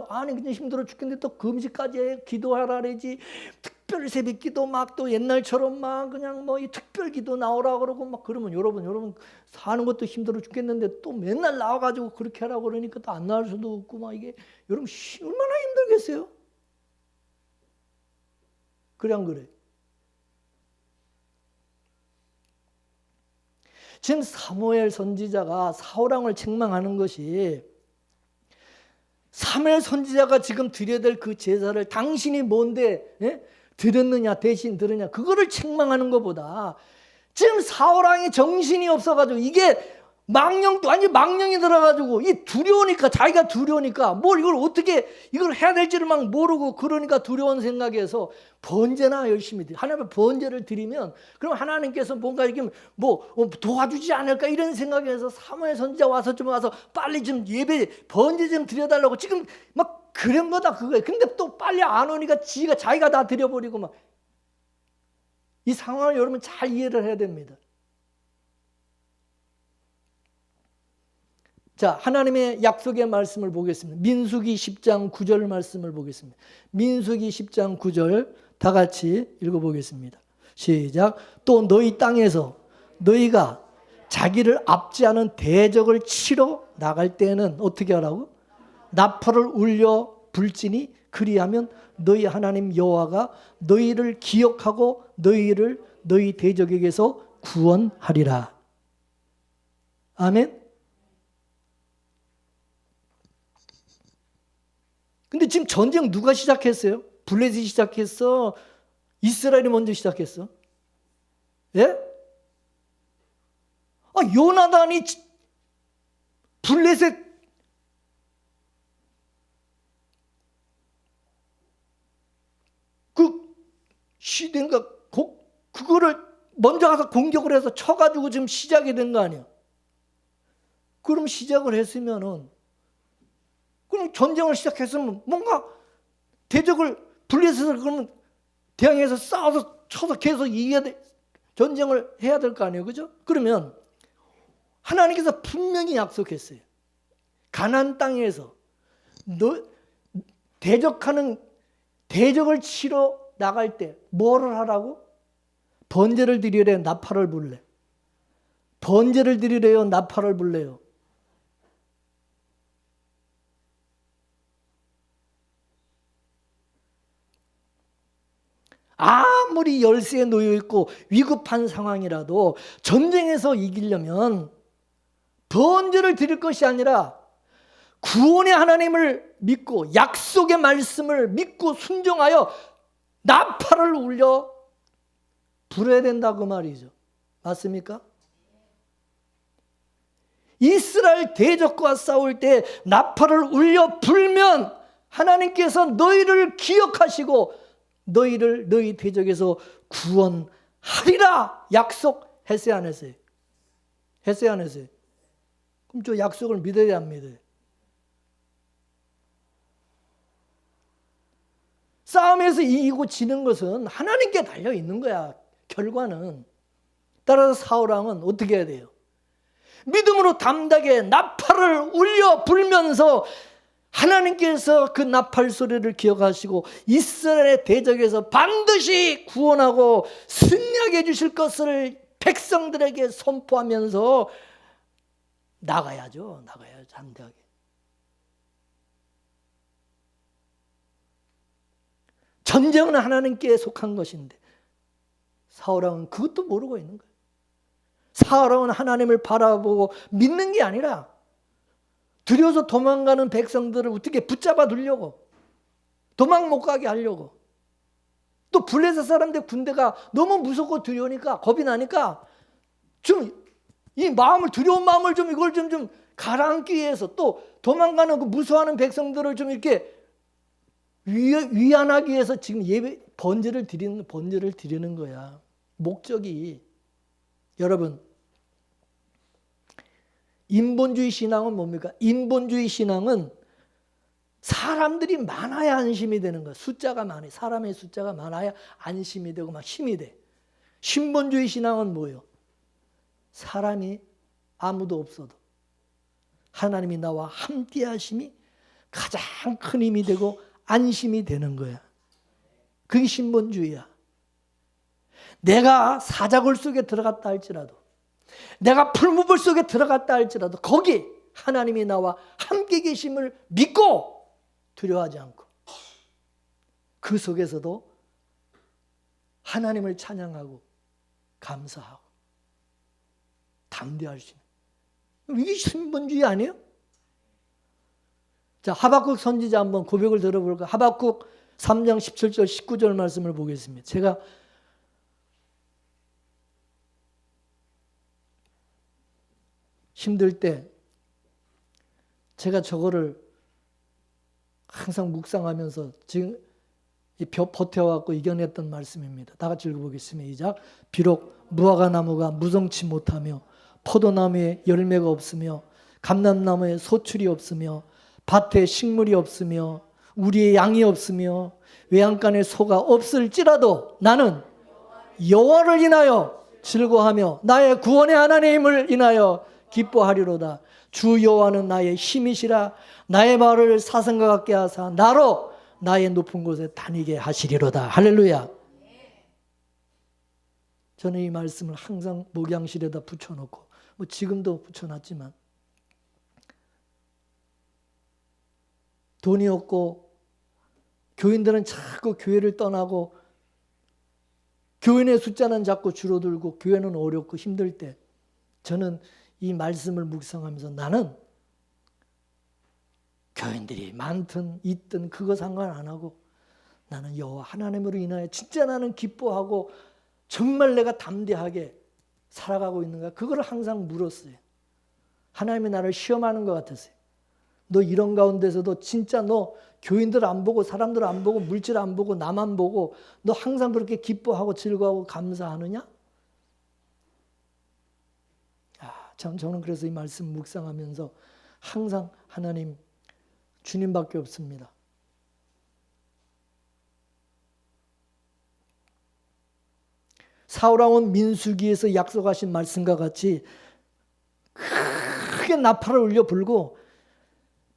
아니 그냥 힘들어 죽겠는데 또 금식까지 해 기도하라 그러지. 특별 새벽기도 막 또 옛날처럼 막 그냥 뭐 이 특별 기도 나오라 그러고 막 그러면 여러분 사는 것도 힘들어 죽겠는데 또 맨날 나와가지고 그렇게 하라고 그러니까 또 안 나올 수도 없고 막 이게 여러분 얼마나 힘들겠어요? 그래 안 그래? 지금 사무엘 선지자가 사울왕을 책망하는 것이 사무엘 선지자가 지금 드려야 될 그 제사를 당신이 뭔데 드렸느냐 대신 들으냐 그거를 책망하는 것보다 지금 사울왕이 정신이 없어가지고 이게 완전 망령이 들어가지고 이 두려우니까 자기가 두려우니까 뭘 이걸 어떻게 이걸 해야 될지를 막 모르고 그러니까 두려운 생각에서 번제나 열심히 드려. 하나님 번제를 드리면 그럼 하나님께서 뭔가 이렇게 뭐 도와주지 않을까 이런 생각에서 사무엘 선지자 와서 빨리 좀 예배 번제 좀 드려달라고 지금 막 그런 거다 그거예요. 근데 또 빨리 안 오니까 자기가 다 드려버리고 막 이 상황을 여러분 잘 이해를 해야 됩니다. 자, 하나님의 약속의 말씀을 보겠습니다. 민수기 10장 9절 말씀을 보겠습니다. 민수기 10장 9절 다 같이 읽어보겠습니다. 시작. 또 너희 땅에서 너희가 자기를 압제하는 대적을 치러 나갈 때는 어떻게 하라고? 나팔을 울려 불지니 그리하면 너희 하나님 여호와가 너희를 기억하고 너희를 너희 대적에게서 구원하리라. 아멘. 근데 지금 전쟁 누가 시작했어요? 블레셋이 시작했어? 이스라엘이 먼저 시작했어? 예? 요나단이 블레셋 그러니까 그거를 먼저 가서 공격을 해서 쳐가지고 지금 시작이 된 거 아니야. 그럼 시작을 했으면은, 그럼 전쟁을 시작했으면 뭔가 대적을 분리해서 그러면 대항해서 싸워서 쳐서 계속 이겨야 돼. 전쟁을 해야 될 거 아니에요. 그죠? 그러면 하나님께서 분명히 약속했어요. 가나안 땅에서 대적을 치러 나갈 때 뭐를 하라고? 번제를 드리래요, 나팔을 불래. 번제를 드리래요, 나팔을 불래요. 아무리 열세에 놓여 있고 위급한 상황이라도 전쟁에서 이기려면 번제를 드릴 것이 아니라 구원의 하나님을 믿고 약속의 말씀을 믿고 순종하여 나팔을 울려 불어야 된다고 말이죠. 맞습니까? 이스라엘 대적과 싸울 때 나팔을 울려 불면 하나님께서 너희를 기억하시고 너희 대적에서 구원하리라 약속했어요, 안 했어요? 했어요, 안 했어요? 그럼 저 약속을 믿어야 안 믿어요? 싸움에서 이기고 지는 것은 하나님께 달려 있는 거야. 결과는. 따라서 사울왕은 어떻게 해야 돼요? 믿음으로 담대하게 나팔을 울려 불면서 하나님께서 그 나팔 소리를 기억하시고 이스라엘의 대적에서 반드시 구원하고 승리하게 해주실 것을 백성들에게 선포하면서 나가야죠. 담대하게. 전쟁은 하나님께 속한 것인데 사울왕은 그것도 모르고 있는 거예요. 사울왕은 하나님을 바라보고 믿는 게 아니라 두려워서 도망가는 백성들을 어떻게 붙잡아 두려고, 도망 못 가게 하려고, 또 블레셋 사람들 군대가 너무 무섭고 두려우니까, 겁이 나니까 좀 이 마음을, 두려운 마음을 좀 이걸 좀 가라앉기 위해서, 또 도망가는 그 무서워하는 백성들을 좀 이렇게 위안하기 위해서 지금 번제를 드리는 거야. 목적이. 여러분, 인본주의 신앙은 뭡니까? 인본주의 신앙은 사람들이 많아야 안심이 되는 거야. 숫자가 많아요. 사람의 숫자가 많아야 안심이 되고 막 힘이 돼. 신본주의 신앙은 뭐예요? 사람이 아무도 없어도 하나님이 나와 함께 하심이 가장 큰 힘이 되고 안심이 되는 거야. 그게 신본주의야. 내가 사자굴 속에 들어갔다 할지라도, 내가 풀무불 속에 들어갔다 할지라도 거기 하나님이 나와 함께 계심을 믿고 두려워하지 않고 그 속에서도 하나님을 찬양하고 감사하고 담대할 수 있는, 이게 신본주의 아니에요? 자, 하박국 선지자 한번 고백을 들어볼까? 하박국 3장 17절 19절 말씀을 보겠습니다. 제가 힘들 때 제가 저거를 항상 묵상하면서 지금 버텨왔고 이겨냈던 말씀입니다. 다 같이 읽어보겠습니다. 시작. 비록 무화과 나무가 무성치 못하며 포도나무에 열매가 없으며 감람나무에 소출이 없으며 밭에 식물이 없으며 우리의 양이 없으며 외양간에 소가 없을지라도 나는 여호와를 인하여 즐거워하며 나의 구원의 하나님을 인하여 기뻐하리로다. 주 여호와는 나의 힘이시라. 나의 말을 사슴과 같게 하사 나로 나의 높은 곳에 다니게 하시리로다. 할렐루야. 저는 이 말씀을 항상 목양실에다 붙여놓고 뭐 지금도 붙여놨지만 돈이 없고 교인들은 자꾸 교회를 떠나고 교인의 숫자는 자꾸 줄어들고 교회는 어렵고 힘들 때 저는 이 말씀을 묵상하면서 나는 교인들이 많든 있든 그거 상관 안 하고 나는 여호와 하나님으로 인하여 진짜 나는 기뻐하고 정말 내가 담대하게 살아가고 있는가, 그걸 항상 물었어요. 하나님이 나를 시험하는 것 같았어요. 너 이런 가운데서도 진짜 너 교인들 안 보고 사람들 안 보고 물질 안 보고 나만 보고 너 항상 그렇게 기뻐하고 즐거워하고 감사하느냐? 참 저는 그래서 이 말씀 묵상하면서 항상 하나님 주님밖에 없습니다. 사울왕은 민수기에서 약속하신 말씀과 같이 크게 나팔을 울려 불고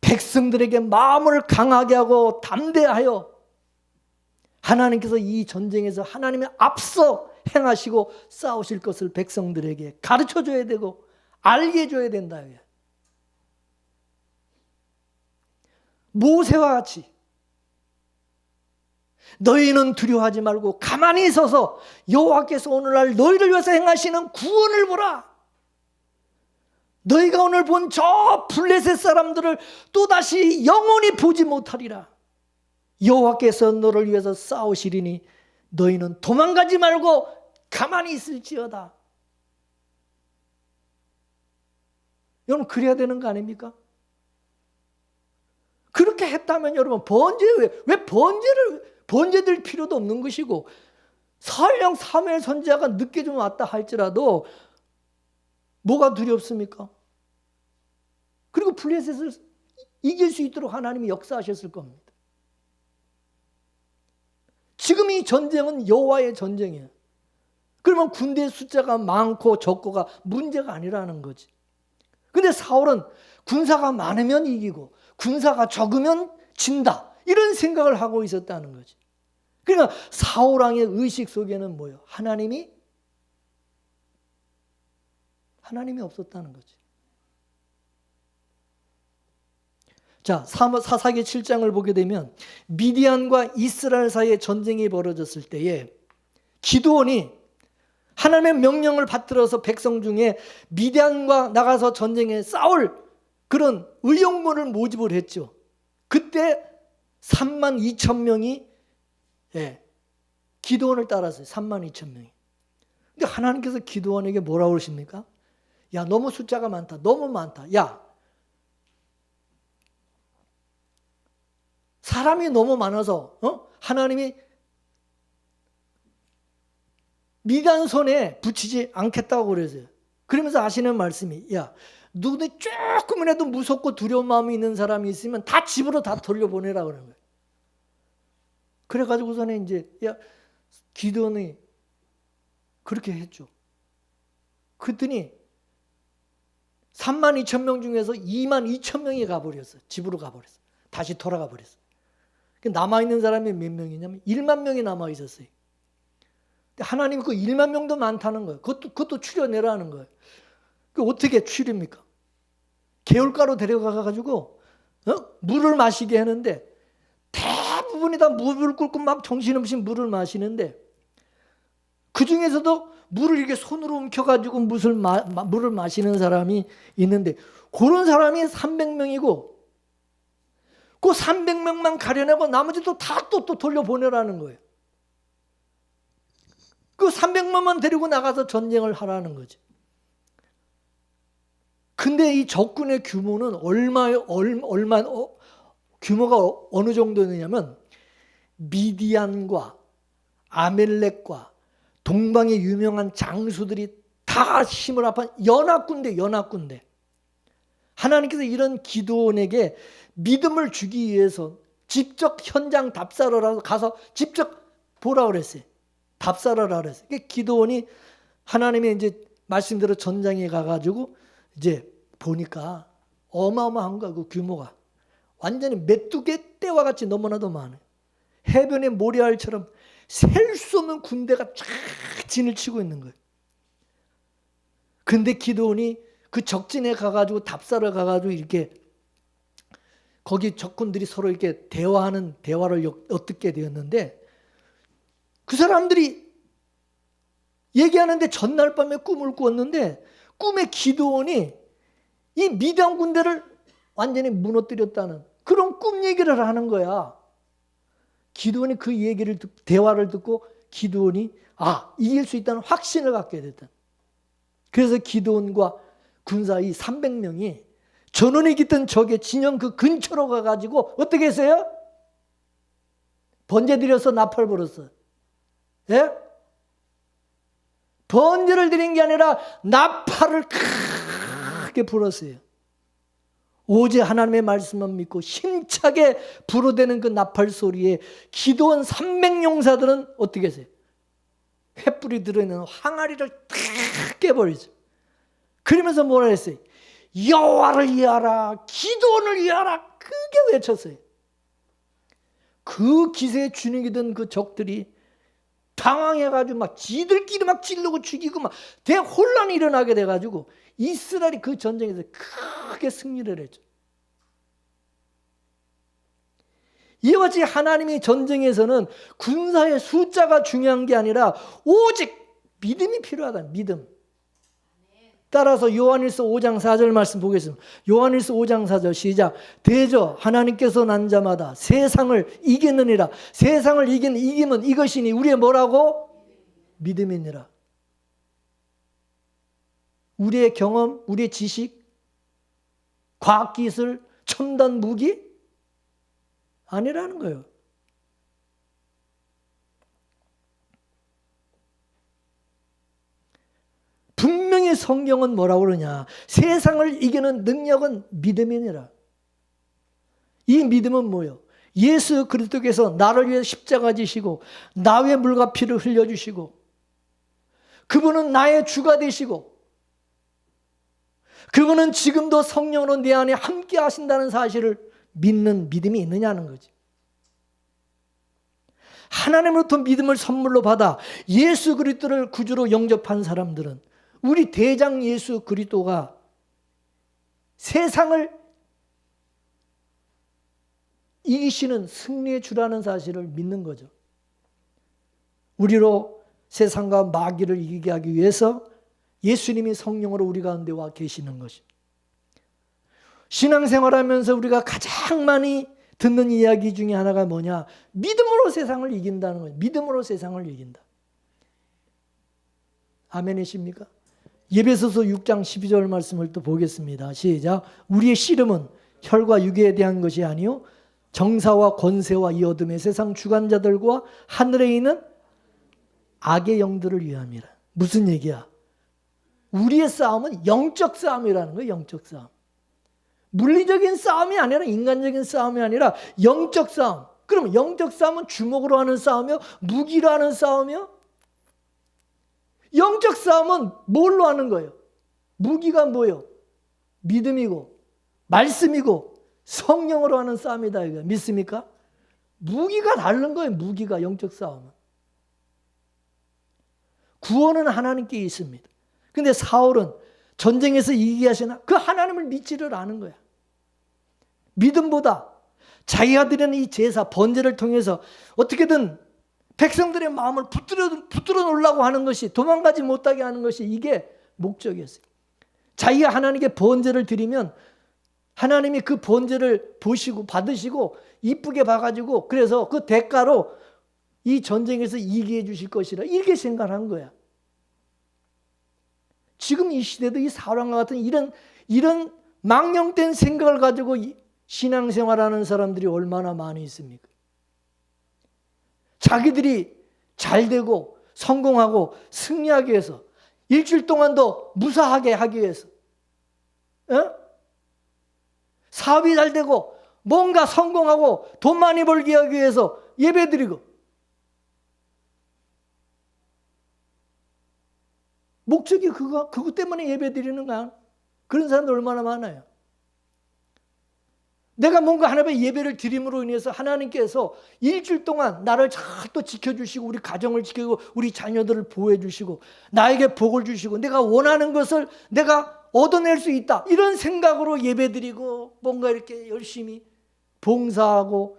백성들에게 마음을 강하게 하고 담대하여 하나님께서 이 전쟁에서 하나님의 앞서 행하시고 싸우실 것을 백성들에게 가르쳐줘야 되고 알게 해줘야 된다. 모세와 같이 너희는 두려워하지 말고 가만히 서서 여호와께서 오늘날 너희를 위해서 행하시는 구원을 보라. 너희가 오늘 본 저 블레셋 사람들을 또다시 영원히 보지 못하리라. 여호와께서 너를 위해서 싸우시리니 너희는 도망가지 말고 가만히 있을지어다. 여러분 그래야 되는 거 아닙니까? 그렇게 했다면 여러분 왜 번제될 필요도 없는 것이고 설령 사무엘 선지자가 늦게 좀 왔다 할지라도 뭐가 두렵습니까? 그리고 블레셋을 이길 수 있도록 하나님이 역사하셨을 겁니다. 지금 이 전쟁은 여호와의 전쟁이에요. 그러면 군대의 숫자가 많고 적고가 문제가 아니라는 거지. 근데 사울은 군사가 많으면 이기고 군사가 적으면 진다. 이런 생각을 하고 있었다는 거지. 그러니까 사울왕의 의식 속에는 뭐예요? 하나님이 없었다는 거지. 자, 사사기 7장을 보게 되면 미디안과 이스라엘 사이에 전쟁이 벌어졌을 때에 기드온이 하나님의 명령을 받들어서 백성 중에 미디안과 나가서 전쟁에 싸울 그런 의용군을 모집을 했죠. 그때 32,000명이 기드온을 따랐어요. 32,000명이. 근데 하나님께서 기드온에게 뭐라고 그러십니까? 야, 너무 숫자가 많다. 너무 많다. 야, 사람이 너무 많아서 하나님이 미디안 손에 붙이지 않겠다고 그러세요. 그러면서 하시는 말씀이 야, 누구든 조금이라도 무섭고 두려운 마음이 있는 사람이 있으면 다 집으로 다 돌려보내라 그러는 거예요. 그래가지고서는 이제 기드온이 그렇게 했죠. 그랬더니 32,000명 중에서 22,000명이 가버렸어요. 집으로 가버렸어요. 다시 돌아가 버렸어요. 남아있는 사람이 몇 명이냐면 1만 명이 남아있었어요. 하나님이 그 1만 명도 많다는 거예요. 그것도 추려내라는 거예요. 그 어떻게 추립니까? 개울가로 데려가가지고 물을 마시게 하는데 대부분이 다 물을 끓고 막 정신없이 물을 마시는데 그 중에서도 물을 이렇게 손으로 움켜가지고 물을 마시는 사람이 있는데 그런 사람이 300명이고 그 300명만 가려내고 나머지도 다 또 돌려보내라는 거예요. 그 300명만 데리고 나가서 전쟁을 하라는 거지. 근데 이 적군의 규모는 규모가 어느 정도냐면 미디안과 아멜렉과 동방의 유명한 장수들이 다 힘을 합한 연합군대. 하나님께서 이런 기드온에게 믿음을 주기 위해서 직접 현장 답사로 가서 직접 보라 그랬어요. 답사를 하랬어요. 기드온이 하나님의 이제 말씀대로 전장에 가가지고 이제 보니까 어마어마한 거야. 그 규모가 완전히 메뚜기 떼와 같이 너무나도 많아요. 해변의 모래알처럼 셀 수 없는 군대가 쫙 진을 치고 있는 거예요. 근데 기드온이 그 적진에 가가지고 답사를 가가지고 이렇게 거기 적군들이 서로 이렇게 대화를 엿듣게 되었는데 그 사람들이 얘기하는데 전날 밤에 꿈을 꾸었는데 꿈에 기드온이 이 미디안 군대를 완전히 무너뜨렸다는 그런 꿈 얘기를 하는 거야. 기드온이 그 대화를 듣고 기드온이 이길 수 있다는 확신을 갖게 됐다. 그래서 기드온과 군사 이 300명이 전원이 깃든 적의 진영 그 근처로 가가지고 어떻게 했어요? 번제 드려서 나팔 불었어요. 예? 번제를 드린 게 아니라 나팔을 크게 불었어요. 오직 하나님의 말씀만 믿고 힘차게 불어대는 그 나팔 소리에 기도원 300용사들은 어떻게 했어요? 횃불이 들어있는 항아리를 탁 깨버리죠. 그러면서 뭐라 했어요? 여호와를 위하라, 기도원을 위하라, 크게 외쳤어요. 그 기세에 주눅이 든 그 적들이 당황해가지고 막 지들끼리 막 찌르고 죽이고 막 대혼란이 일어나게 돼가지고 이스라엘이 그 전쟁에서 크게 승리를 했죠. 이와 같이 하나님의 전쟁에서는 군사의 숫자가 중요한 게 아니라 오직 믿음이 필요하다. 믿음. 따라서 요한일서 5장 4절 말씀 보겠습니다. 요한일서 5장 4절 시작. 대저 하나님께서 난 자마다 세상을 이기느니라. 세상을 이기면 이것이니 우리의 뭐라고? 믿음이니라. 우리의 경험, 우리의 지식, 과학기술, 첨단 무기 아니라는 거예요. 분명히 성경은 뭐라고 그러냐? 세상을 이기는 능력은 믿음이니라. 이 믿음은 뭐예요? 예수 그리스도께서 나를 위해 십자가 지시고 나의 물과 피를 흘려주시고 그분은 나의 주가 되시고 그분은 지금도 성령으로 내 안에 함께 하신다는 사실을 믿는 믿음이 있느냐는 거지. 하나님으로부터 믿음을 선물로 받아 예수 그리스도를 구주로 영접한 사람들은 우리 대장 예수 그리스도가 세상을 이기시는 승리의 주라는 사실을 믿는 거죠. 우리로 세상과 마귀를 이기게 하기 위해서 예수님이 성령으로 우리 가운데 와 계시는 것입니다. 신앙생활하면서 우리가 가장 많이 듣는 이야기 중에 하나가 뭐냐? 믿음으로 세상을 이긴다는 거예요. 믿음으로 세상을 이긴다. 아멘이십니까? 에베소서 6장 12절 말씀을 또 보겠습니다. 시작. 우리의 씨름은 혈과 육에 대한 것이 아니요 정사와 권세와 이 어둠의 세상 주관자들과 하늘에 있는 악의 영들을 위함이라. 무슨 얘기야? 우리의 싸움은 영적 싸움이라는 거예요. 영적 싸움. 물리적인 싸움이 아니라 인간적인 싸움이 아니라 영적 싸움. 그럼 영적 싸움은 주먹으로 하는 싸움이요? 무기로 하는 싸움이요? 영적 싸움은 뭘로 하는 거예요? 무기가 뭐예요? 믿음이고 말씀이고 성령으로 하는 싸움이다. 이거 믿습니까? 무기가 다른 거예요. 무기가 영적 싸움은. 구원은 하나님께 있습니다. 근데 사울은 전쟁에서 이기게 하시나 그 하나님을 믿지를 않은 거야. 믿음보다 자기가 드리는 이 제사 번제를 통해서 어떻게든 백성들의 마음을 붙들어 놓으려고 하는 것이 도망가지 못하게 하는 것이 이게 목적이었어요. 자기가 하나님께 번제를 드리면 하나님이 그 번제를 보시고 받으시고 이쁘게 봐가지고 그래서 그 대가로 이 전쟁에서 이기게 해주실 것이라 이렇게 생각한 거야. 지금 이 시대도 이 사울과 같은 이런 망령된 생각을 가지고 신앙생활하는 사람들이 얼마나 많이 있습니까? 자기들이 잘 되고 성공하고 승리하기 위해서 일주일 동안도 무사하게 하기 위해서 사업이 잘 되고 뭔가 성공하고 돈 많이 벌게 하기 위해서 예배드리고 목적이 그거 때문에 예배드리는 거야. 그런 사람들 얼마나 많아요. 내가 뭔가 하나님의 예배를 드림으로 인해서 하나님께서 일주일 동안 나를 잘 또 지켜주시고 우리 가정을 지키고 우리 자녀들을 보호해 주시고 나에게 복을 주시고 내가 원하는 것을 내가 얻어낼 수 있다. 이런 생각으로 예배드리고 뭔가 이렇게 열심히 봉사하고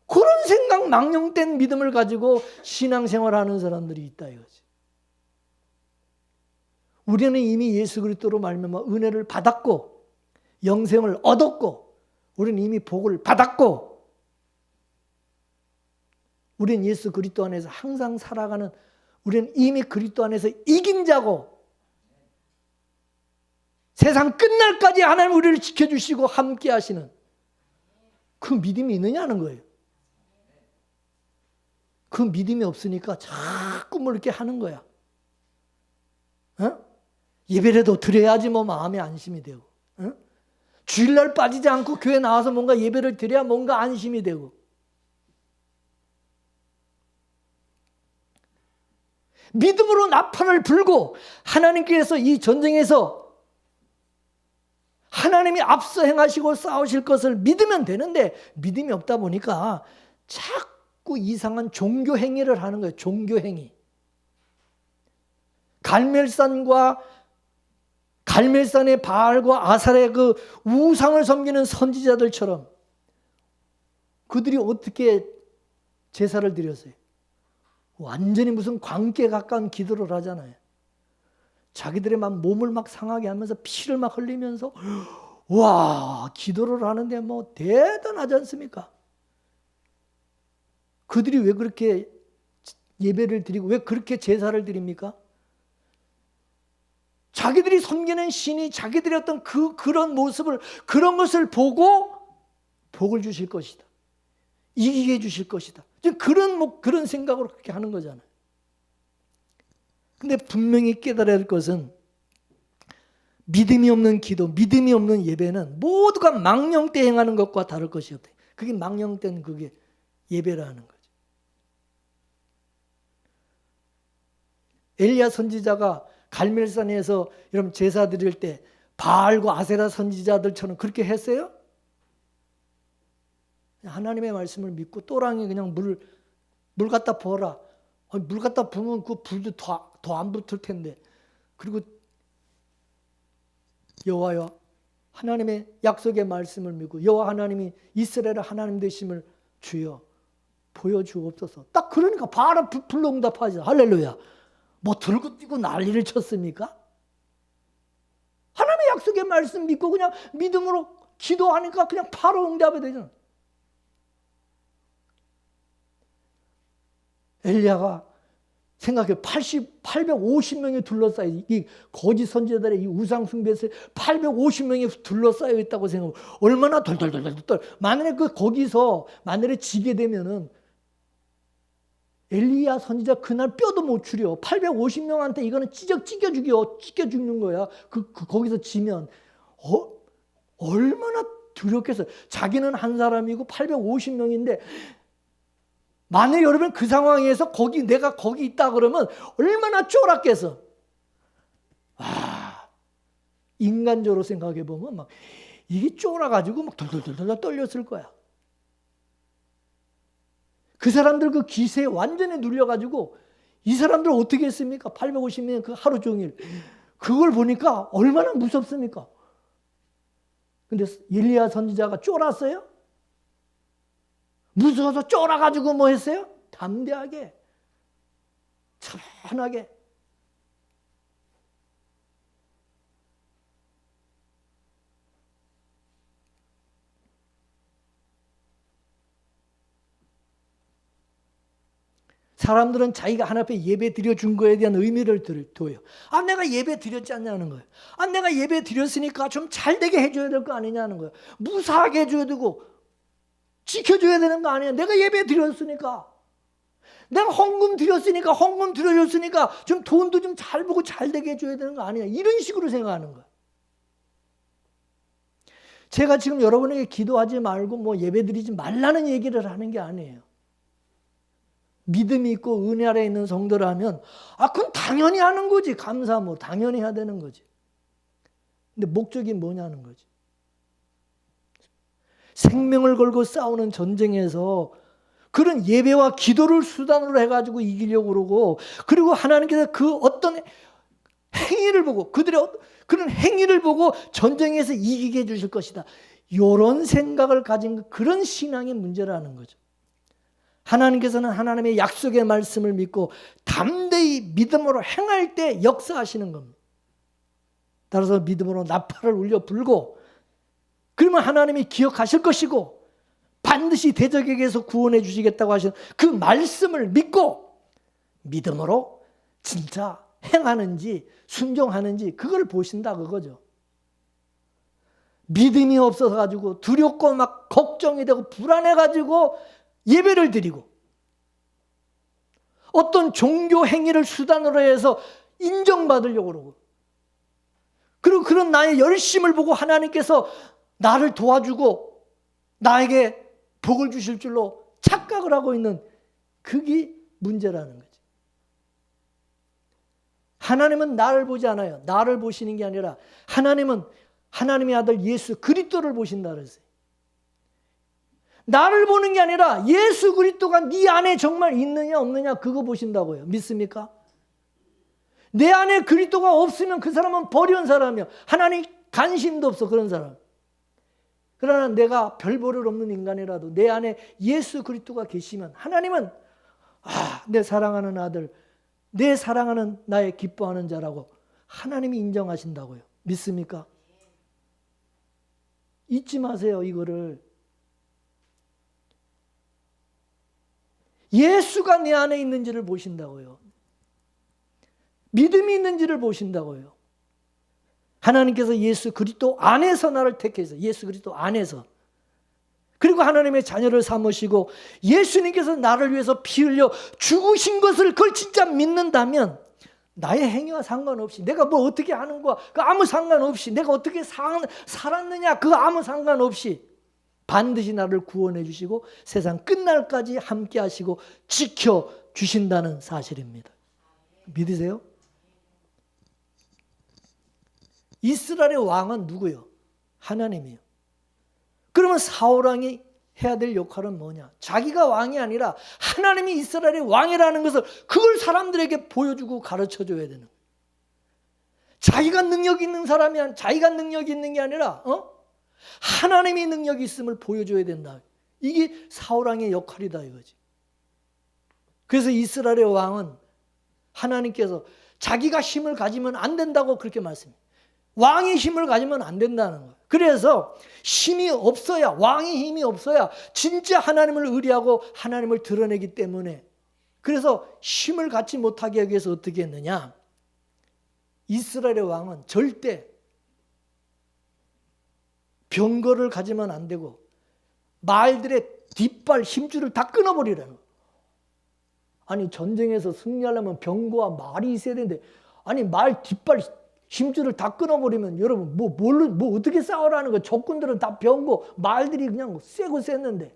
그런 생각 망령된 믿음을 가지고 신앙생활하는 사람들이 있다 이거지. 우리는 이미 예수 그리스도로 말미암아 은혜를 받았고 영생을 얻었고 우리는 이미 복을 받았고 우리는 예수 그리스도 안에서 항상 살아가는 우리는 이미 그리스도 안에서 이긴 자고 세상 끝날까지 하나님 우리를 지켜주시고 함께 하시는 그 믿음이 있느냐는 거예요. 그 믿음이 없으니까 자꾸 뭐 이렇게 하는 거야. 예배라도 드려야지 뭐 마음이 안심이 되고, 주일날 빠지지 않고 교회 나와서 뭔가 예배를 드려야 뭔가 안심이 되고. 믿음으로 나팔을 불고 하나님께서 이 전쟁에서 하나님이 앞서 행하시고 싸우실 것을 믿으면 되는데 믿음이 없다 보니까 자꾸 이상한 종교 행위를 하는 거예요. 종교 행위. 갈멜산의 바알과 아살의 그 우상을 섬기는 선지자들처럼 그들이 어떻게 제사를 드렸어요? 완전히 무슨 광기에 가까운 기도를 하잖아요. 자기들의 막 몸을 막 상하게 하면서 피를 막 흘리면서 와, 기도를 하는데 뭐 대단하지 않습니까? 그들이 왜 그렇게 예배를 드리고 왜 그렇게 제사를 드립니까? 자기들이 섬기는 신이 자기들의 어떤 그런 모습을, 그런 것을 보고 복을 주실 것이다. 이기게 해주실 것이다. 그런 생각으로 그렇게 하는 거잖아요. 근데 분명히 깨달아야 할 것은 믿음이 없는 기도, 믿음이 없는 예배는 모두가 망령때 행하는 것과 다를 것이 없다. 그게 망령때는 그게 예배라는 거죠. 엘리야 선지자가 갈멜산에서 여러분 제사 드릴 때 바알과 아세라 선지자들처럼 그렇게 했어요? 하나님의 말씀을 믿고 또랑이 그냥 물 갖다 부어라. 물 갖다 부으면 그 불도 더 안 붙을 텐데. 그리고 여호와여 하나님의 약속의 말씀을 믿고 여호와 하나님이 이스라엘의 하나님 되심을 주여 보여주옵소서. 딱 그러니까 바로 불로 응답하죠. 할렐루야. 뭐 들고 뛰고 난리를 쳤습니까? 하나님의 약속의 말씀 믿고 그냥 믿음으로 기도하니까 그냥 바로 응답이 되잖아. 엘리야가 생각해 850명이 둘러싸여 이 거짓 선지자들의 이 우상 숭배에서 850명이 둘러싸여 있다고 생각하면 얼마나 덜덜덜덜 만약에 거기서 만약에 지게 되면은 엘리야 선지자 그날 뼈도 못 추려. 850명한테 이거는 찢겨 죽는 거야. 거기서 지면 얼마나 두렵겠어요. 자기는 한 사람이고 850명인데 만약 여러분 그 상황에서 내가 거기 있다 그러면 얼마나 쫄았겠어. 인간적으로 생각해 보면 막 이게 쫄아가지고 막 덜덜덜 떨렸을 거야. 그 사람들 그 기세에 완전히 눌려가지고 이 사람들 어떻게 했습니까? 850명 그 하루 종일. 그걸 보니까 얼마나 무섭습니까? 근데 엘리야 선지자가 쫄았어요? 무서워서 쫄아가지고 뭐 했어요? 담대하게, 차분하게. 사람들은 자기가 하나님 앞에 예배 드려준 거에 대한 의미를 둬요. 내가 예배 드렸지 않냐는 거예요. 내가 예배 드렸으니까 좀 잘되게 해줘야 될 거 아니냐는 거예요. 무사하게 해줘야 되고 지켜줘야 되는 거 아니에요. 내가 예배 드렸으니까. 내가 헌금 드렸으니까, 헌금 드려줬으니까 좀 돈도 좀 잘 보고 잘되게 해줘야 되는 거 아니야. 이런 식으로 생각하는 거예요. 제가 지금 여러분에게 기도하지 말고 뭐 예배 드리지 말라는 얘기를 하는 게 아니에요. 믿음이 있고 은혜 아래에 있는 성도라면 그건 당연히 하는 거지. 감사함으로 당연히 해야 되는 거지. 근데 목적이 뭐냐는 거지. 생명을 걸고 싸우는 전쟁에서 그런 예배와 기도를 수단으로 해가지고 이기려고 그러고, 그리고 하나님께서 그 어떤 행위를 보고 그들의 그런 행위를 보고 전쟁에서 이기게 해주실 것이다. 이런 생각을 가진 그런 신앙의 문제라는 거죠. 하나님께서는 하나님의 약속의 말씀을 믿고 담대히 믿음으로 행할 때 역사하시는 겁니다. 따라서 믿음으로 나팔을 울려 불고, 그러면 하나님이 기억하실 것이고 반드시 대적에게서 구원해 주시겠다고 하신 그 말씀을 믿고 믿음으로 진짜 행하는지 순종하는지 그걸 보신다 그거죠. 믿음이 없어서 가지고 두렵고 막 걱정이 되고 불안해 가지고 예배를 드리고 어떤 종교 행위를 수단으로 해서 인정받으려고 그러고 그리고 그런 나의 열심을 보고 하나님께서 나를 도와주고 나에게 복을 주실 줄로 착각을 하고 있는 그게 문제라는 거지. 하나님은 나를 보지 않아요. 나를 보시는 게 아니라 하나님은 하나님의 아들 예수 그리스도를 보신다 그랬어요. 나를 보는 게 아니라 예수 그리스도가 네 안에 정말 있느냐 없느냐 그거 보신다고요. 믿습니까? 내 안에 그리스도가 없으면 그 사람은 버려온 사람이야. 하나님 관심도 없어 그런 사람. 그러나 내가 별 볼일 없는 인간이라도 내 안에 예수 그리스도가 계시면 하나님은 내 사랑하는 아들, 내 사랑하는 나의 기뻐하는 자라고 하나님이 인정하신다고요. 믿습니까? 잊지 마세요 이거를. 예수가 내 안에 있는지를 보신다고요. 믿음이 있는지를 보신다고요. 하나님께서 예수 그리스도 안에서 나를 택해서 예수 그리스도 안에서 그리고 하나님의 자녀를 삼으시고 예수님께서 나를 위해서 피 흘려 죽으신 것을 그걸 진짜 믿는다면 나의 행위와 상관없이 내가 뭐 어떻게 하는 거야 그 아무 상관없이 내가 어떻게 살았느냐 그거 아무 상관없이 반드시 나를 구원해 주시고 세상 끝날까지 함께 하시고 지켜주신다는 사실입니다. 믿으세요? 이스라엘의 왕은 누구요? 하나님이에요. 그러면 사울왕이 해야 될 역할은 뭐냐? 자기가 왕이 아니라 하나님이 이스라엘의 왕이라는 것을 그걸 사람들에게 보여주고 가르쳐줘야 되는 거예요. 자기가 능력이 있는 사람이 아니라 자기가 능력이 있는 게 아니라 하나님의 능력이 있음을 보여줘야 된다. 이게 사울왕의 역할이다 이거지. 그래서 이스라엘의 왕은 하나님께서 자기가 힘을 가지면 안 된다고 그렇게 말씀해요. 왕이 힘을 가지면 안 된다는 거예요. 그래서 힘이 없어야 왕이 힘이 없어야 진짜 하나님을 의뢰하고 하나님을 드러내기 때문에 그래서 힘을 갖지 못하게 하기 위해서 어떻게 했느냐. 이스라엘의 왕은 절대 병거를 가지면 안 되고 말들의 뒷발 힘줄을 다 끊어버리라는 거예요. 아니 전쟁에서 승리하려면 병거와 말이 있어야 되는데 아니 말 뒷발 힘줄을 다 끊어버리면 여러분 뭐 어떻게 싸우라는 거예요. 적군들은 다 병거 말들이 그냥 세고 셌는데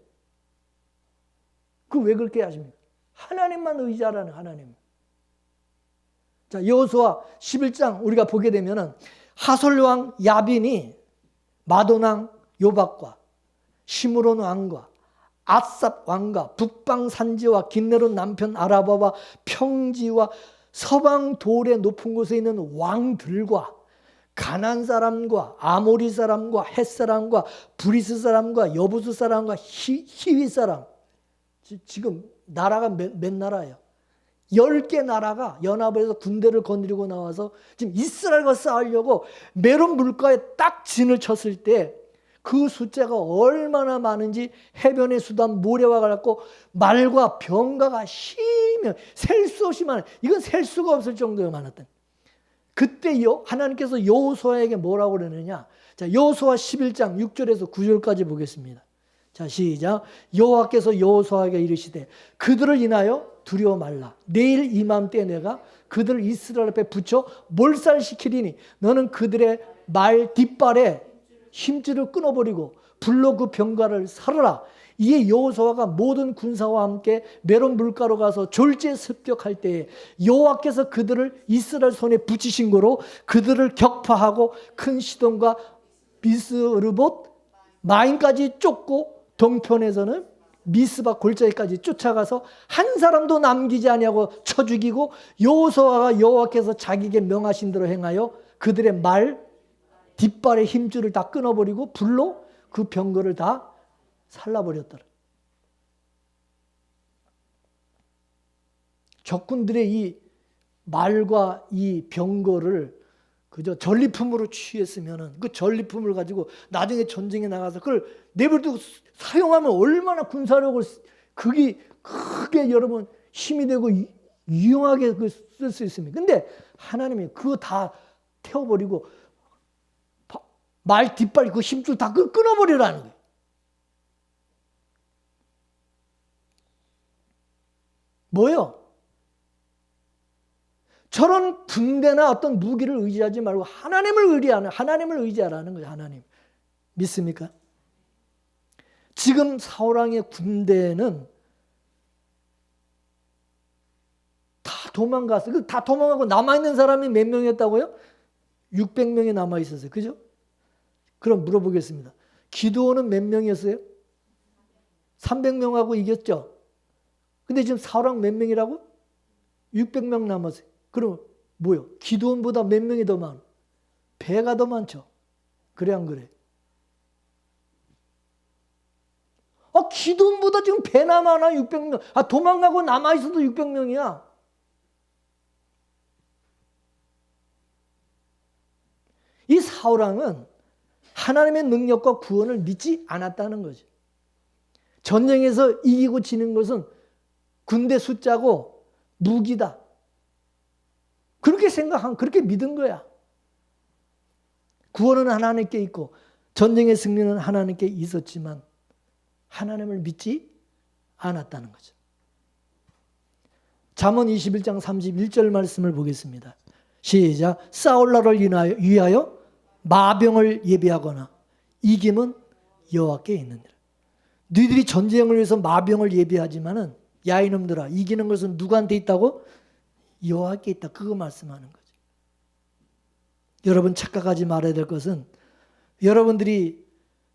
그 왜 그렇게 하십니까? 하나님만 의지하라는 하나님. 자 여호수아 11장 우리가 보게 되면은 하솔왕 야빈이 마돈왕 요박과 시므론 왕과 아삽 왕과 북방 산지와 긴네론 남편 아라바와 평지와 서방 돌의 높은 곳에 있는 왕들과 가나안 사람과 아모리 사람과 헷 사람과 브리스 사람과 여부스 사람과 히위 사람 지금 나라가 몇 나라예요? 10개 나라가 연합을 해서 군대를 거느리고 나와서 지금 이스라엘과 싸우려고 메론 물가에 딱 진을 쳤을 때 그 숫자가 얼마나 많은지 해변의 수단 모래와 같고 말과 병가가 심히 셀 수 없이 많아. 이건 셀 수가 없을 정도로 많았던. 그때 하나님께서 여호수아에게 뭐라고 그러느냐. 자, 여호수아 11장 6절에서 9절까지 보겠습니다. 자, 시작. 여호와께서 여호수아에게 이르시되 그들을 인하여 두려워 말라. 내일 이맘때 내가 그들을 이스라엘 앞에 붙여 몰살시키리니 너는 그들의 말 뒷발에 힘줄을 끊어버리고 불로 그 병가를 살아라. 이에 여호수아가 모든 군사와 함께 메론 물가로 가서 졸지에 습격할 때에 여호와께서 그들을 이스라엘 손에 붙이신 거로 그들을 격파하고 큰 시돈과 비스르봇 마임까지 쫓고 동편에서는 미스바 골짜기까지 쫓아가서 한 사람도 남기지 아니하고 쳐 죽이고 여호수아가 여호와께서 자기에게 명하신 대로 행하여 그들의 말 뒷발의 힘줄을 다 끊어버리고 불로 그 병거를 다 살라버렸더라. 적군들의 이 말과 이 병거를 그저 전리품으로 취했으면은 그 전리품을 가지고 나중에 전쟁에 나가서 그걸 내버려두고 사용하면 얼마나 군사력을 그게 크게 여러분 힘이 되고 유용하게 쓸 수 있습니까? 근데 하나님이 그거 다 태워버리고 말 뒷발 그 힘줄 다 끊어버리라는 거예요. 뭐요? 저런 군대나 어떤 무기를 의지하지 말고 하나님을 의지하라는 거예요. 하나님. 믿습니까? 지금 사울왕의 군대는 다 도망갔어요. 다 도망가고 남아있는 사람이 몇 명이었다고요? 600명이 남아있었어요. 그죠? 그럼 물어보겠습니다. 기드온은 몇 명이었어요? 300명하고 이겼죠? 근데 지금 사울왕 몇 명이라고? 600명 남았어요. 그럼 뭐요? 기드온보다 몇 명이 더 많아? 배가 더 많죠? 그래 안 그래? 기드온보다 지금 배나 많아 600명. 도망가고 남아있어도 600명이야. 이 사울왕은 하나님의 능력과 구원을 믿지 않았다는 거죠. 전쟁에서 이기고 지는 것은 군대 숫자고 무기다. 그렇게 믿은 거야. 구원은 하나님께 있고 전쟁의 승리는 하나님께 있었지만 하나님을 믿지 않았다는 거죠. 잠언 21장 31절 말씀을 보겠습니다. 시작. 싸울 날을 위하여 마병을 예비하거나 이김은 여호와께 있느니라. 너희들이 전쟁을 위해서 마병을 예비하지만은 야 이놈들아, 이기는 것은 누구한테 있다고? 여호와께 있다. 그거 말씀하는 거죠. 여러분 착각하지 말아야 될 것은 여러분들이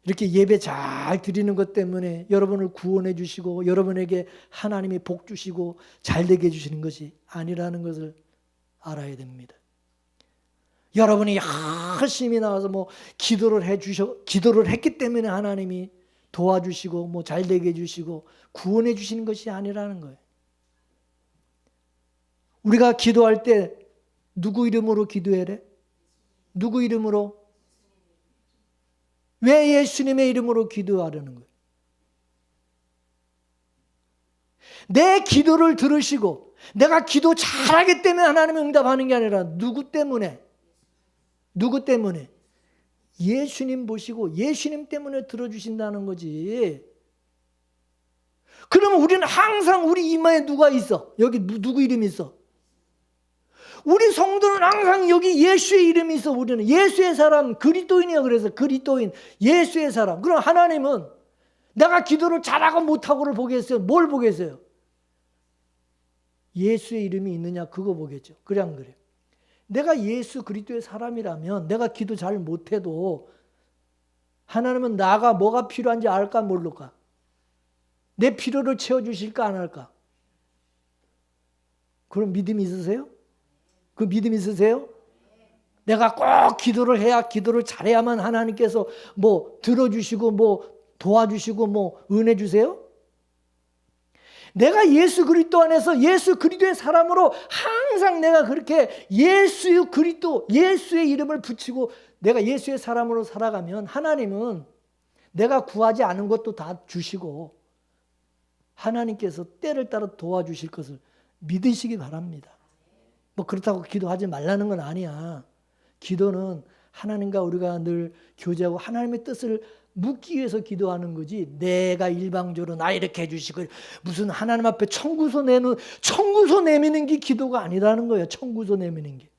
이렇게 예배 잘 드리는 것 때문에 여러분을 구원해 주시고 여러분에게 하나님이 복 주시고 잘 되게 해주시는 것이 아니라는 것을 알아야 됩니다. 여러분이 열심히 나와서 기도를 했기 때문에 하나님이 도와주시고 잘 되게 해주시고 구원해 주시는 것이 아니라는 거예요. 우리가 기도할 때 누구 이름으로 기도해래? 누구 이름으로? 왜 예수님의 이름으로 기도하려는 거예요? 내 기도를 들으시고 내가 기도 잘하기 때문에 하나님이 응답하는 게 아니라 누구 때문에? 누구 때문에? 예수님 보시고 예수님 때문에 들어주신다는 거지. 그러면 우리는 항상 우리 이마에 누가 있어? 여기 누구 이름이 있어? 우리 성도는 항상 여기 예수의 이름이 있어. 우리는 예수의 사람, 그리스도인이야. 그래서 그리스도인, 예수의 사람. 그럼 하나님은 내가 기도를 잘하고 못하고를 보겠어요? 뭘 보겠어요? 예수의 이름이 있느냐 그거 보겠죠. 그래 안 그래요? 내가 예수 그리스도의 사람이라면 내가 기도 잘 못해도 하나님은 나가 뭐가 필요한지 알까 모를까? 내 필요를 채워주실까 안 할까? 그런 믿음이 있으세요? 그 믿음 있으세요? 내가 꼭 기도를 잘해야만 하나님께서 들어주시고 도와주시고 은혜 주세요? 내가 예수 그리스도 안에서 예수 그리스도의 사람으로 항상 내가 그렇게 예수 그리스도 예수의 이름을 붙이고 내가 예수의 사람으로 살아가면 하나님은 내가 구하지 않은 것도 다 주시고 하나님께서 때를 따라 도와주실 것을 믿으시기 바랍니다. 그렇다고 기도하지 말라는 건 아니야. 기도는 하나님과 우리가 늘 교제하고 하나님의 뜻을 묻기 위해서 기도하는 거지. 내가 일방적으로 나 이렇게 해주시고 무슨 하나님 앞에 청구서 내미는 게 기도가 아니라는 거예요. 청구서 내미는 게.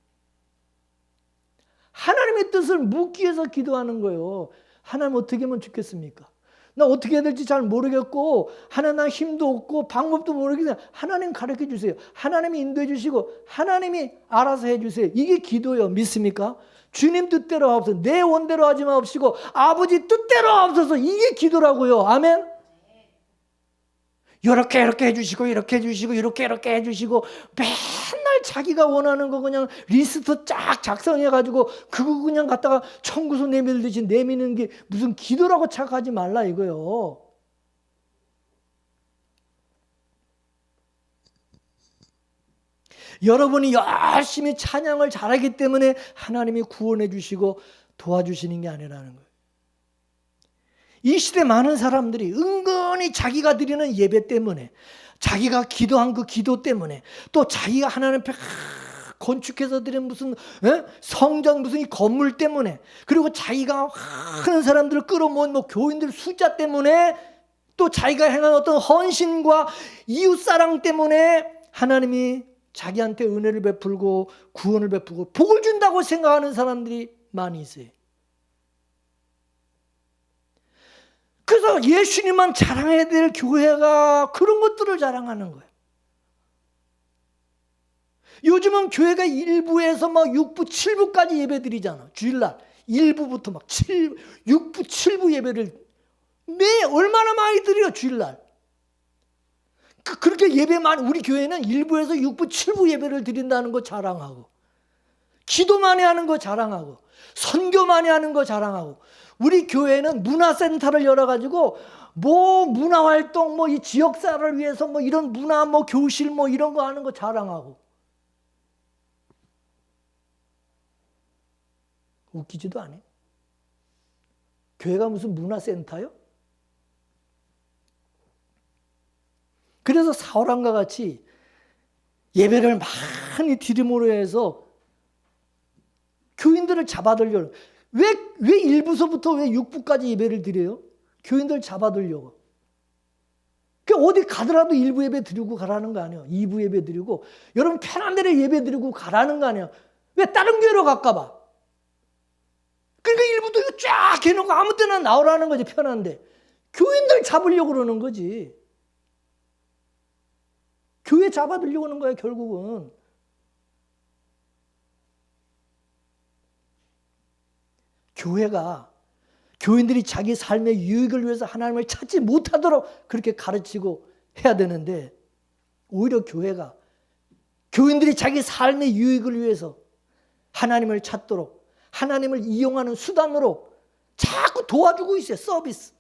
하나님의 뜻을 묻기 위해서 기도하는 거예요. 하나님 어떻게 하면 좋겠습니까? 나 어떻게 해야 될지 잘 모르겠고 하나님 힘도 없고 방법도 모르겠어요. 하나님 가르쳐 주세요. 하나님이 인도해 주시고 하나님이 알아서 해 주세요. 이게 기도예요. 믿습니까? 주님 뜻대로 하옵소서. 내 원대로 하지 마옵시고 아버지 뜻대로 하옵소서. 이게 기도라고요. 아멘. 이렇게 해주시고 이렇게 해주시고 이렇게 해주시고 맨날 자기가 원하는 거 그냥 리스트 쫙 작성해가지고 그거 그냥 갖다가 청구서 내밀듯이 내미는 게 무슨 기도라고 착각하지 말라 이거요. 여러분이 열심히 찬양을 잘하기 때문에 하나님이 구원해 주시고 도와주시는 게 아니라는 거예요. 이 시대 많은 사람들이 은근히 자기가 드리는 예배 때문에 자기가 기도한 그 기도 때문에 또 자기가 하나님 앞에 건축해서 드린 무슨 성전 무슨 이 건물 때문에, 그리고 자기가 많은 사람들을 끌어모은 뭐 교인들 숫자 때문에, 또 자기가 행한 어떤 헌신과 이웃사랑 때문에 하나님이 자기한테 은혜를 베풀고 구원을 베풀고 복을 준다고 생각하는 사람들이 많이 있어요. 그래서 예수님만 자랑해야 될 교회가 그런 것들을 자랑하는 거예요. 요즘은 교회가 1부에서 막 6부, 7부까지 예배 드리잖아. 주일날 1부부터 막 6부, 7부 예배를 얼마나 많이 드려 주일날. 그렇게 예배 많이, 우리 교회는 1부에서 6부, 7부 예배를 드린다는 거 자랑하고, 기도 많이 하는 거 자랑하고, 선교 많이 하는 거 자랑하고, 우리 교회는 문화센터를 열어가지고 뭐 문화활동, 뭐 이 지역사를 위해서 뭐 이런 문화, 뭐 교실 뭐 이런 거 하는 거 자랑하고. 웃기지도 않아요. 교회가 무슨 문화센터요? 그래서 사울왕과 같이 예배를 많이 드림으로 해서 교인들을 잡아들려고. 왜 1부서부터 왜 6부까지 예배를 드려요? 교인들 잡아들려고. 어디 가더라도 1부 예배 드리고 가라는 거 아니에요. 2부 예배 드리고 여러분 편한 대로 예배 드리고 가라는 거 아니에요. 왜 다른 교회로 갈까 봐. 그러니까 1부도 쫙 해놓고 아무 때나 나오라는 거지, 편한데. 교인들 잡으려고 그러는 거지. 교회 잡아들려고 하는 거야, 결국은. 교회가 교인들이 자기 삶의 유익을 위해서 하나님을 찾지 못하도록 그렇게 가르치고 해야 되는데, 오히려 교회가 교인들이 자기 삶의 유익을 위해서 하나님을 찾도록 하나님을 이용하는 수단으로 자꾸 도와주고 있어요. 서비스.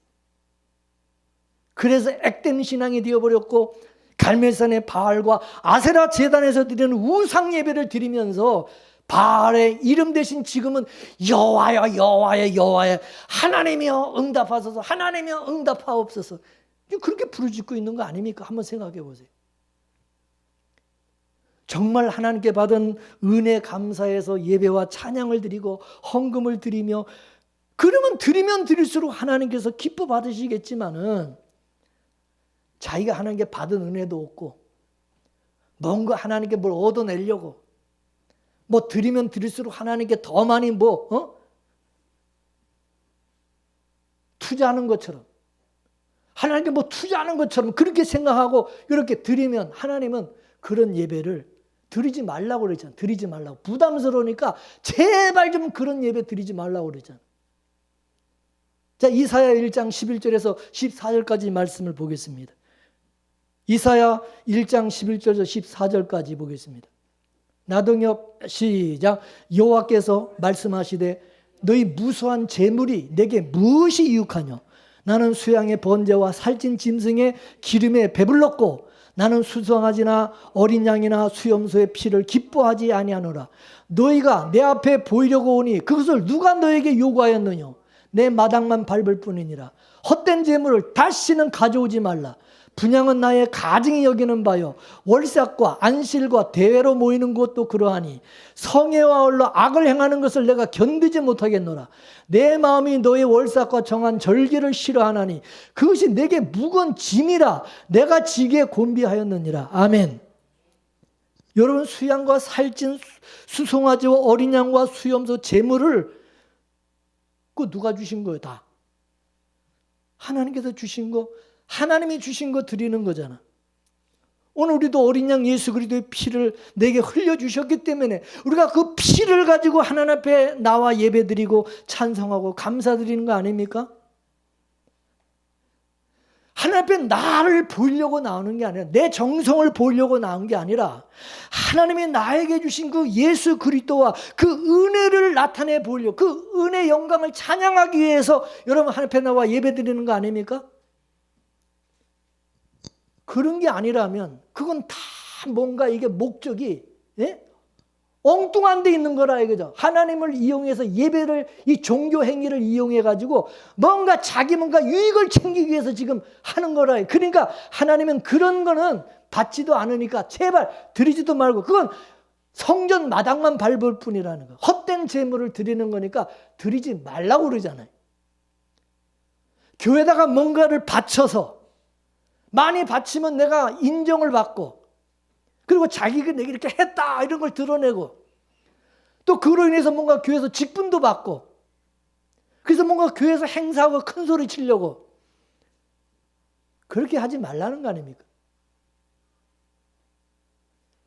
그래서 액땜 신앙이 되어버렸고, 갈멜산의 바알과 아세라 제단에서 드리는 우상 예배를 드리면서 바알의 이름 대신 지금은 여호와여 여호와여 여호와여, 하나님이여 응답하소서, 하나님이여 응답하옵소서, 그렇게 부르짖고 있는 거 아닙니까? 한번 생각해 보세요. 정말 하나님께 받은 은혜 감사해서 예배와 찬양을 드리고 헌금을 드리며, 그러면 드리면 드릴수록 하나님께서 기뻐 받으시겠지만은, 자기가 하나님께 받은 은혜도 없고 뭔가 하나님께 뭘 얻어내려고 뭐 드리면 드릴수록 하나님께 더 많이 투자하는 것처럼, 하나님께 뭐 투자하는 것처럼 그렇게 생각하고 이렇게 드리면, 하나님은 그런 예배를 드리지 말라고 그러잖아. 드리지 말라고. 부담스러우니까 제발 좀 그런 예배 드리지 말라고 그러잖아. 자, 이사야 1장 11절에서 14절까지 말씀을 보겠습니다. 이사야 1장 11절에서 14절까지 보겠습니다. 나동엽 시작. 여호와께서 말씀하시되 너희 무수한 재물이 내게 무엇이 유익하뇨? 나는 수양의 번제와 살찐 짐승의 기름에 배불렀고 나는 수송아지나 어린 양이나 수염소의 피를 기뻐하지 아니하노라. 너희가 내 앞에 보이려고 오니 그것을 누가 너에게 요구하였느뇨? 내 마당만 밟을 뿐이니라. 헛된 재물을 다시는 가져오지 말라. 분향은 나의 가증이 여기는 바요, 월삭과 안실과 대회로 모이는 것도 그러하니 성애와 얼러 악을 행하는 것을 내가 견디지 못하겠노라. 내 마음이 너의 월삭과 정한 절기를 싫어하나니 그것이 내게 무거운 짐이라 내가 지게 곤비하였느니라. 아멘. 여러분, 수양과 살찐 수송아지와 어린 양과 수염소 제물을 그 누가 주신 거예요? 다 하나님께서 주신 거, 하나님이 주신 거 드리는 거잖아. 오늘 우리도 어린 양 예수 그리스도의 피를 내게 흘려주셨기 때문에 우리가 그 피를 가지고 하나님 앞에 나와 예배드리고 찬송하고 감사드리는 거 아닙니까? 하나님 앞에 나를 보이려고 나오는 게 아니라, 내 정성을 보이려고 나온 게 아니라 하나님이 나에게 주신 그 예수 그리스도와 그 은혜를 나타내 보이려고, 그 은혜 영광을 찬양하기 위해서 여러분 하나님 앞에 나와 예배드리는 거 아닙니까? 그런 게 아니라면 그건 다 뭔가 이게 목적이 엉뚱한 데 있는 거라 이거죠. 하나님을 이용해서 예배를, 이 종교 행위를 이용해 가지고 뭔가 자기 뭔가 유익을 챙기기 위해서 지금 하는 거라. 그러니까 하나님은 그런 거는 받지도 않으니까 제발 드리지도 말고, 그건 성전 마당만 밟을 뿐이라는 거. 헛된 제물을 드리는 거니까 드리지 말라고 그러잖아요. 교회에다가 뭔가를 바쳐서 많이 바치면 내가 인정을 받고, 그리고 자기가 내가 이렇게 했다 이런 걸 드러내고, 또 그로 인해서 뭔가 교회에서 직분도 받고, 그래서 뭔가 교회에서 행사하고 큰 소리 치려고, 그렇게 하지 말라는 거 아닙니까?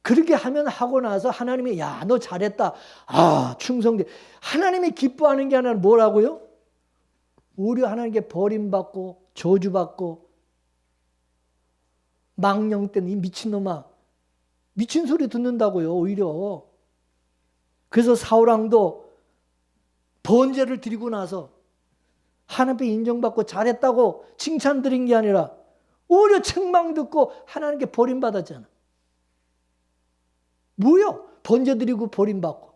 그렇게 하면 하고 나서 하나님이 야, 너 잘했다. 아, 충성돼. 하나님이 기뻐하는 게 아니라 뭐라고요? 오히려 하나님께 버림받고 저주받고 망령된 이 미친놈아, 미친 소리 듣는다고요. 오히려. 그래서 사울왕도 번제를 드리고 나서 하나님께 인정받고 잘했다고 칭찬 드린 게 아니라 오히려 책망 듣고 하나님께 버림받았잖아. 뭐요? 번제 드리고 버림받고.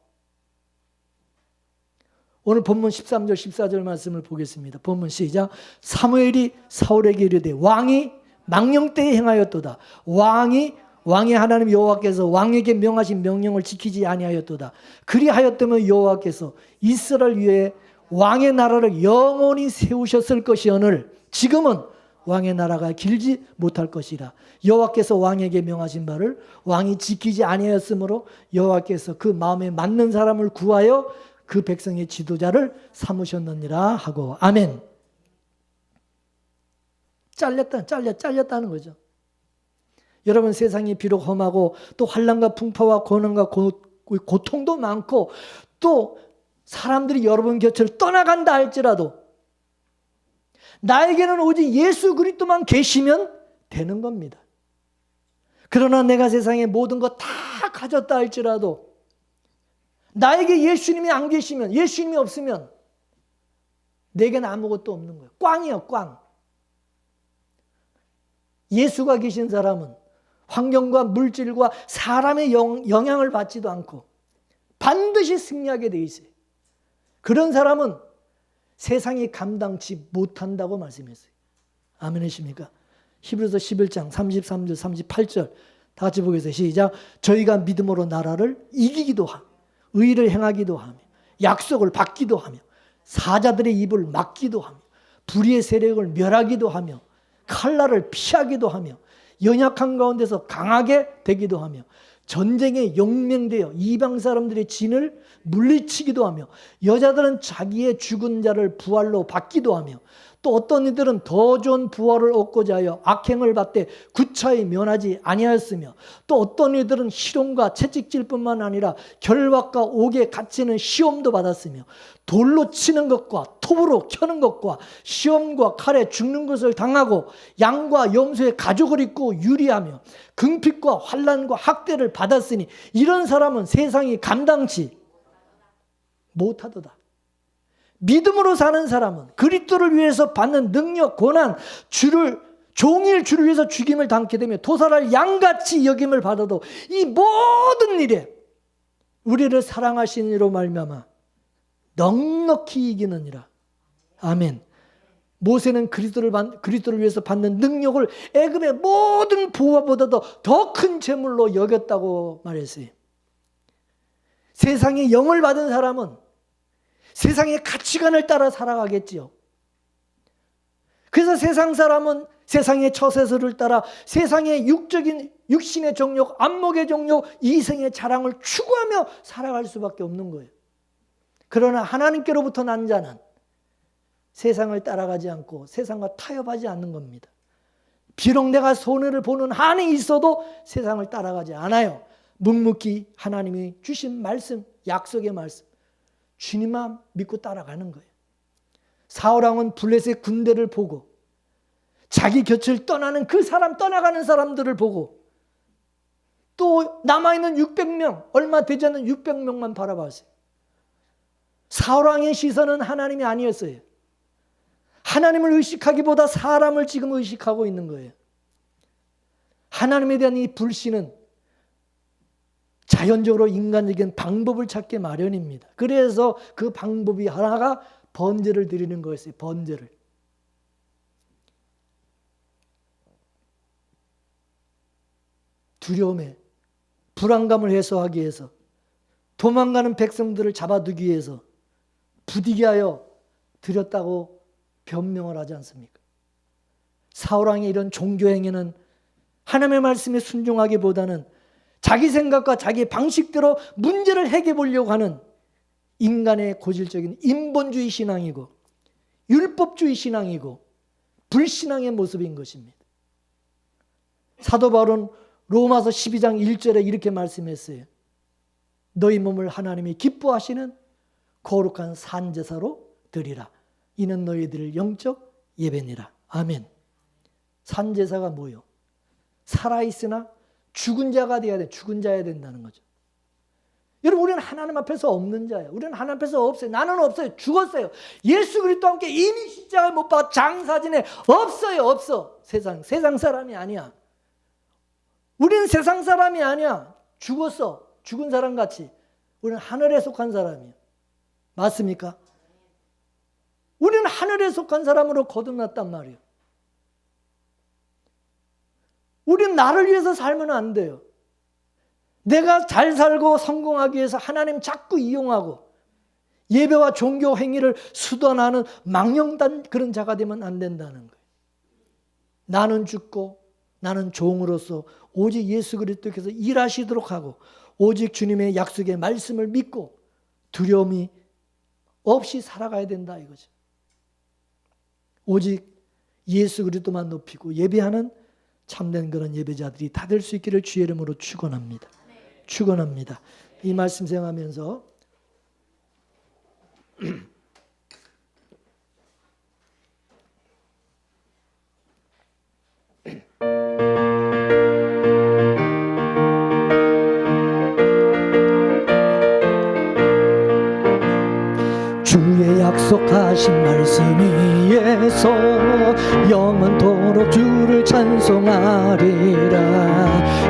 오늘 본문 13절 14절 말씀을 보겠습니다. 본문 시작. 사무엘이 사울에게 이르되 왕이 망령때에 행하였도다. 왕의 하나님 여호와께서 왕에게 명하신 명령을 지키지 아니하였도다. 그리하였다면 여호와께서 이스라엘 위에 왕의 나라를 영원히 세우셨을 것이오늘 지금은 왕의 나라가 길지 못할 것이라. 여호와께서 왕에게 명하신 바를 왕이 지키지 아니하였으므로 여호와께서 그 마음에 맞는 사람을 구하여 그 백성의 지도자를 삼으셨느니라 하고. 아멘. 잘렸다는 거죠. 여러분, 세상이 비록 험하고 또 환난과 풍파와 고난과 고통도 많고 또 사람들이 여러분 곁을 떠나간다 할지라도 나에게는 오직 예수 그리스도만 계시면 되는 겁니다. 그러나 내가 세상의 모든 것 다 가졌다 할지라도 나에게 예수님이 안 계시면, 예수님이 없으면 내게는 아무것도 없는 거예요. 꽝이에요, 꽝. 예수가 계신 사람은 환경과 물질과 사람의 영향을 받지도 않고 반드시 승리하게 돼 있어요. 그런 사람은 세상이 감당치 못한다고 말씀했어요. 아멘이십니까? 히브리서 11장 33절 38절 다 같이 보겠습니다. 시작. 저희가 믿음으로 나라를 이기기도 하며 의를 행하기도 하며 약속을 받기도 하며 사자들의 입을 막기도 하며 불의의 세력을 멸하기도 하며 칼날을 피하기도 하며 연약한 가운데서 강하게 되기도 하며 전쟁에 용맹되어 이방 사람들의 진을 물리치기도 하며 여자들은 자기의 죽은 자를 부활로 받기도 하며 또 어떤 이들은 더 좋은 부활을 얻고자 하여 악행을 받되 구차히 면하지 아니하였으며 또 어떤 이들은 희롱과 채찍질 뿐만 아니라 결박과 옥에 갇히는 시험도 받았으며 돌로 치는 것과 톱으로 켜는 것과 시험과 칼에 죽는 것을 당하고 양과 염소의 가죽을 입고 유리하며 궁핍과 환난과 학대를 받았으니 이런 사람은 세상이 감당치 못하도다. 믿음으로 사는 사람은 그리스도를 위해서 받는 능력, 고난, 종일 주를 위해서 죽임을 당게 되며 도살할 양같이 여김을 받아도 이 모든 일에 우리를 사랑하신 이로 말미암아 넉넉히 이기느니라. 아멘. 모세는 그리스도를 위해서 받는 능력을 애굽의 모든 부하보다도 더 큰 재물로 여겼다고 말했어요. 세상에 영을 받은 사람은 세상의 가치관을 따라 살아가겠지요. 그래서 세상 사람은 세상의 처세서를 따라 세상의 육신의 정욕, 안목의 정욕, 이생의 자랑을 추구하며 살아갈 수밖에 없는 거예요. 그러나 하나님께로부터 난 자는 세상을 따라가지 않고 세상과 타협하지 않는 겁니다. 비록 내가 손해를 보는 한이 있어도 세상을 따라가지 않아요. 묵묵히 하나님이 주신 말씀, 약속의 말씀, 주님만 믿고 따라가는 거예요. 사울왕은 블레셋 군대를 보고 자기 곁을 떠나는 그 사람, 떠나가는 사람들을 보고 또 남아있는 600명, 얼마 되지 않는 600명만 바라봤어요. 사울왕의 시선은 하나님이 아니었어요. 하나님을 의식하기보다 사람을 지금 의식하고 있는 거예요. 하나님에 대한 이 불신은 자연적으로 인간적인 방법을 찾기 마련입니다. 그래서 그 방법이 하나가 번제를 드리는 거였어요. 번제를. 두려움에 불안감을 해소하기 위해서 도망가는 백성들을 잡아두기 위해서 부디게 하여 들였다고 변명을 하지 않습니까? 사울왕의 이런 종교 행위는 하나님의 말씀에 순종하기보다는 자기 생각과 자기 방식대로 문제를 해결해 보려고 하는 인간의 고질적인 인본주의 신앙이고 율법주의 신앙이고 불신앙의 모습인 것입니다. 사도 바울은 로마서 12장 1절에 이렇게 말씀했어요. 너희 몸을 하나님이 기뻐하시는 거룩한 산제사로 드리라. 이는 너희들의 영적 예배니라. 아멘. 산제사가 뭐요? 살아있으나 죽은 자가 돼야 돼. 죽은 자야 된다는 거죠. 여러분, 우리는 하나님 앞에서 없는 자예요. 우리는 하나님 앞에서 없어요. 나는 없어요. 죽었어요. 예수 그리스도와 함께 이미 십자가에 못 박아 장사진에 없어요. 없어. 세상 사람이 아니야. 우리는 세상 사람이 아니야. 죽었어. 죽은 사람 같이. 우리는 하늘에 속한 사람이에요. 맞습니까? 우리는 하늘에 속한 사람으로 거듭났단 말이에요. 우리는 나를 위해서 살면 안 돼요. 내가 잘 살고 성공하기 위해서 하나님 자꾸 이용하고 예배와 종교 행위를 수단하는 망령단 그런 자가 되면 안 된다는 거예요. 나는 죽고 나는 종으로서 오직 예수 그리스도께서 일하시도록 하고 오직 주님의 약속의 말씀을 믿고 두려움이 없이 살아가야 된다 이거죠. 오직 예수 그리스도만 높이고 예배하는 참된 그런 예배자들이 다 될 수 있기를 주의 이름으로 축원합니다. 축원합니다. 이 말씀 생각하면서 주의 약속하신 말씀 위에서 영원토록 주를 찬송하리라.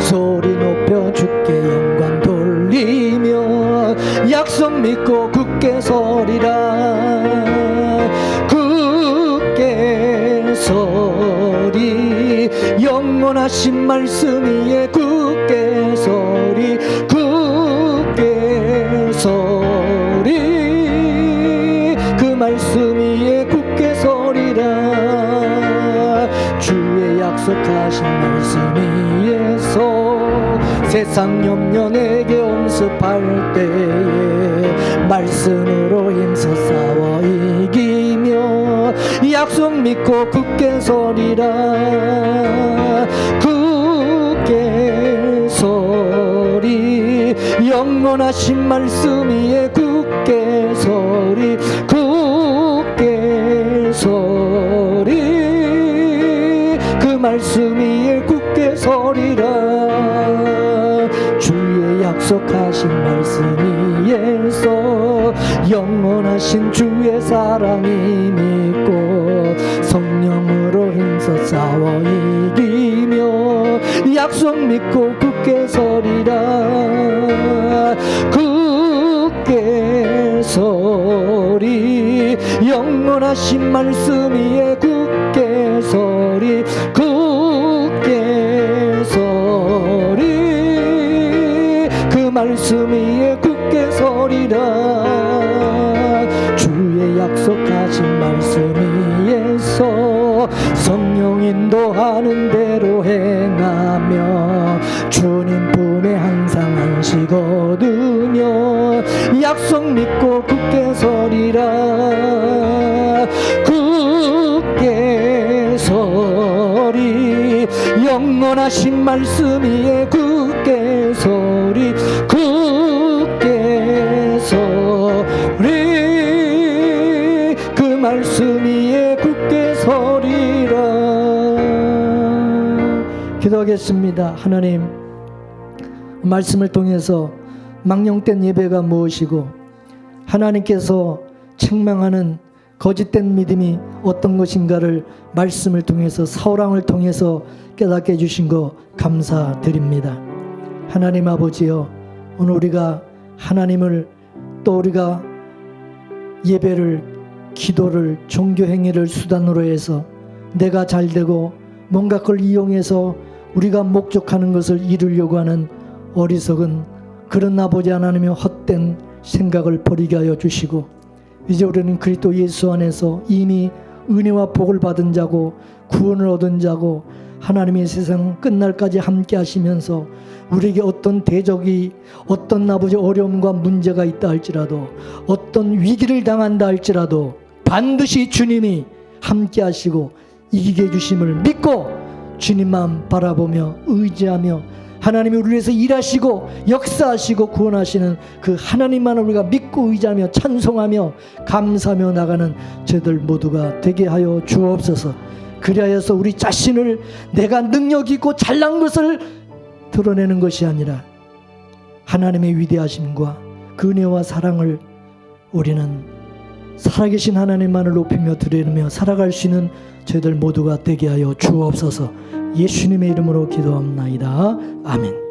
소리 높여 주께 영광 돌리며 약속 믿고 굳게 서리라. 굳게 서리 영원하신 말씀 위에 굳게 서리 굳게 서리 말씀 위에 굳게 서리라. 주의 약속하신 말씀 위에서 세상 염려 내게 엄습할 때에 말씀으로 힘써 싸워 이기며 약속 믿고 굳게 서리라. 굳게 서리 영원하신 말씀 위에 굳게 서리 굳게 서리 그 말씀 위에 굳게 서리라. 주의 약속하신 말씀 위에서 영원하신 주의 사랑이 믿고 성령으로 힘써 싸워 이기며 약속 믿고 굳게 서리라. 굳게 서리 영원하신 말씀 위에 굳게 서리 굳게 서리 그 말씀 위에 굳게 서리라. 주의 약속하신 말씀 위에서 성령 인도하는 대로 행하며 주님 품에 항상 안식거든요. 약속 믿고 굳게 서리라. 굳게 서리 영원하신 말씀 위에 굳게 서리 굳게 서리 그 말씀 위에 굳게 서리라. 기도하겠습니다. 하나님, 말씀을 통해서 망령된 예배가 무엇이고 하나님께서 책망하는 거짓된 믿음이 어떤 것인가를 말씀을 통해서 사울왕을 통해서 깨닫게 해주신 거 감사드립니다. 하나님 아버지여, 오늘 우리가 하나님을 또 우리가 예배를 기도를 종교행위를 수단으로 해서 내가 잘되고 뭔가 그걸 이용해서 우리가 목적하는 것을 이루려고 하는 어리석은 그런 아버지 하나님의 헛된 생각을 버리게 하여 주시고, 이제 우리는 그리스도 예수 안에서 이미 은혜와 복을 받은 자고 구원을 얻은 자고 하나님의 세상 끝날까지 함께 하시면서 우리에게 어떤 대적이, 어떤 아버지 어려움과 문제가 있다 할지라도, 어떤 위기를 당한다 할지라도 반드시 주님이 함께 하시고 이기게 해주심을 믿고 주님만 바라보며 의지하며 하나님이 우리를 위해서 일하시고 역사하시고 구원하시는 그 하나님만을 우리가 믿고 의지하며 찬송하며 감사하며 나가는 저희들 모두가 되게 하여 주옵소서. 그리하여서 우리 자신을 내가 능력 있고 잘난 것을 드러내는 것이 아니라 하나님의 위대하심과 그 은혜와 사랑을 우리는 살아계신 하나님만을 높이며 드리며 살아갈 수 있는 저희들 모두가 되게 하여 주옵소서. 예수님의 이름으로 기도합나이다. 아멘.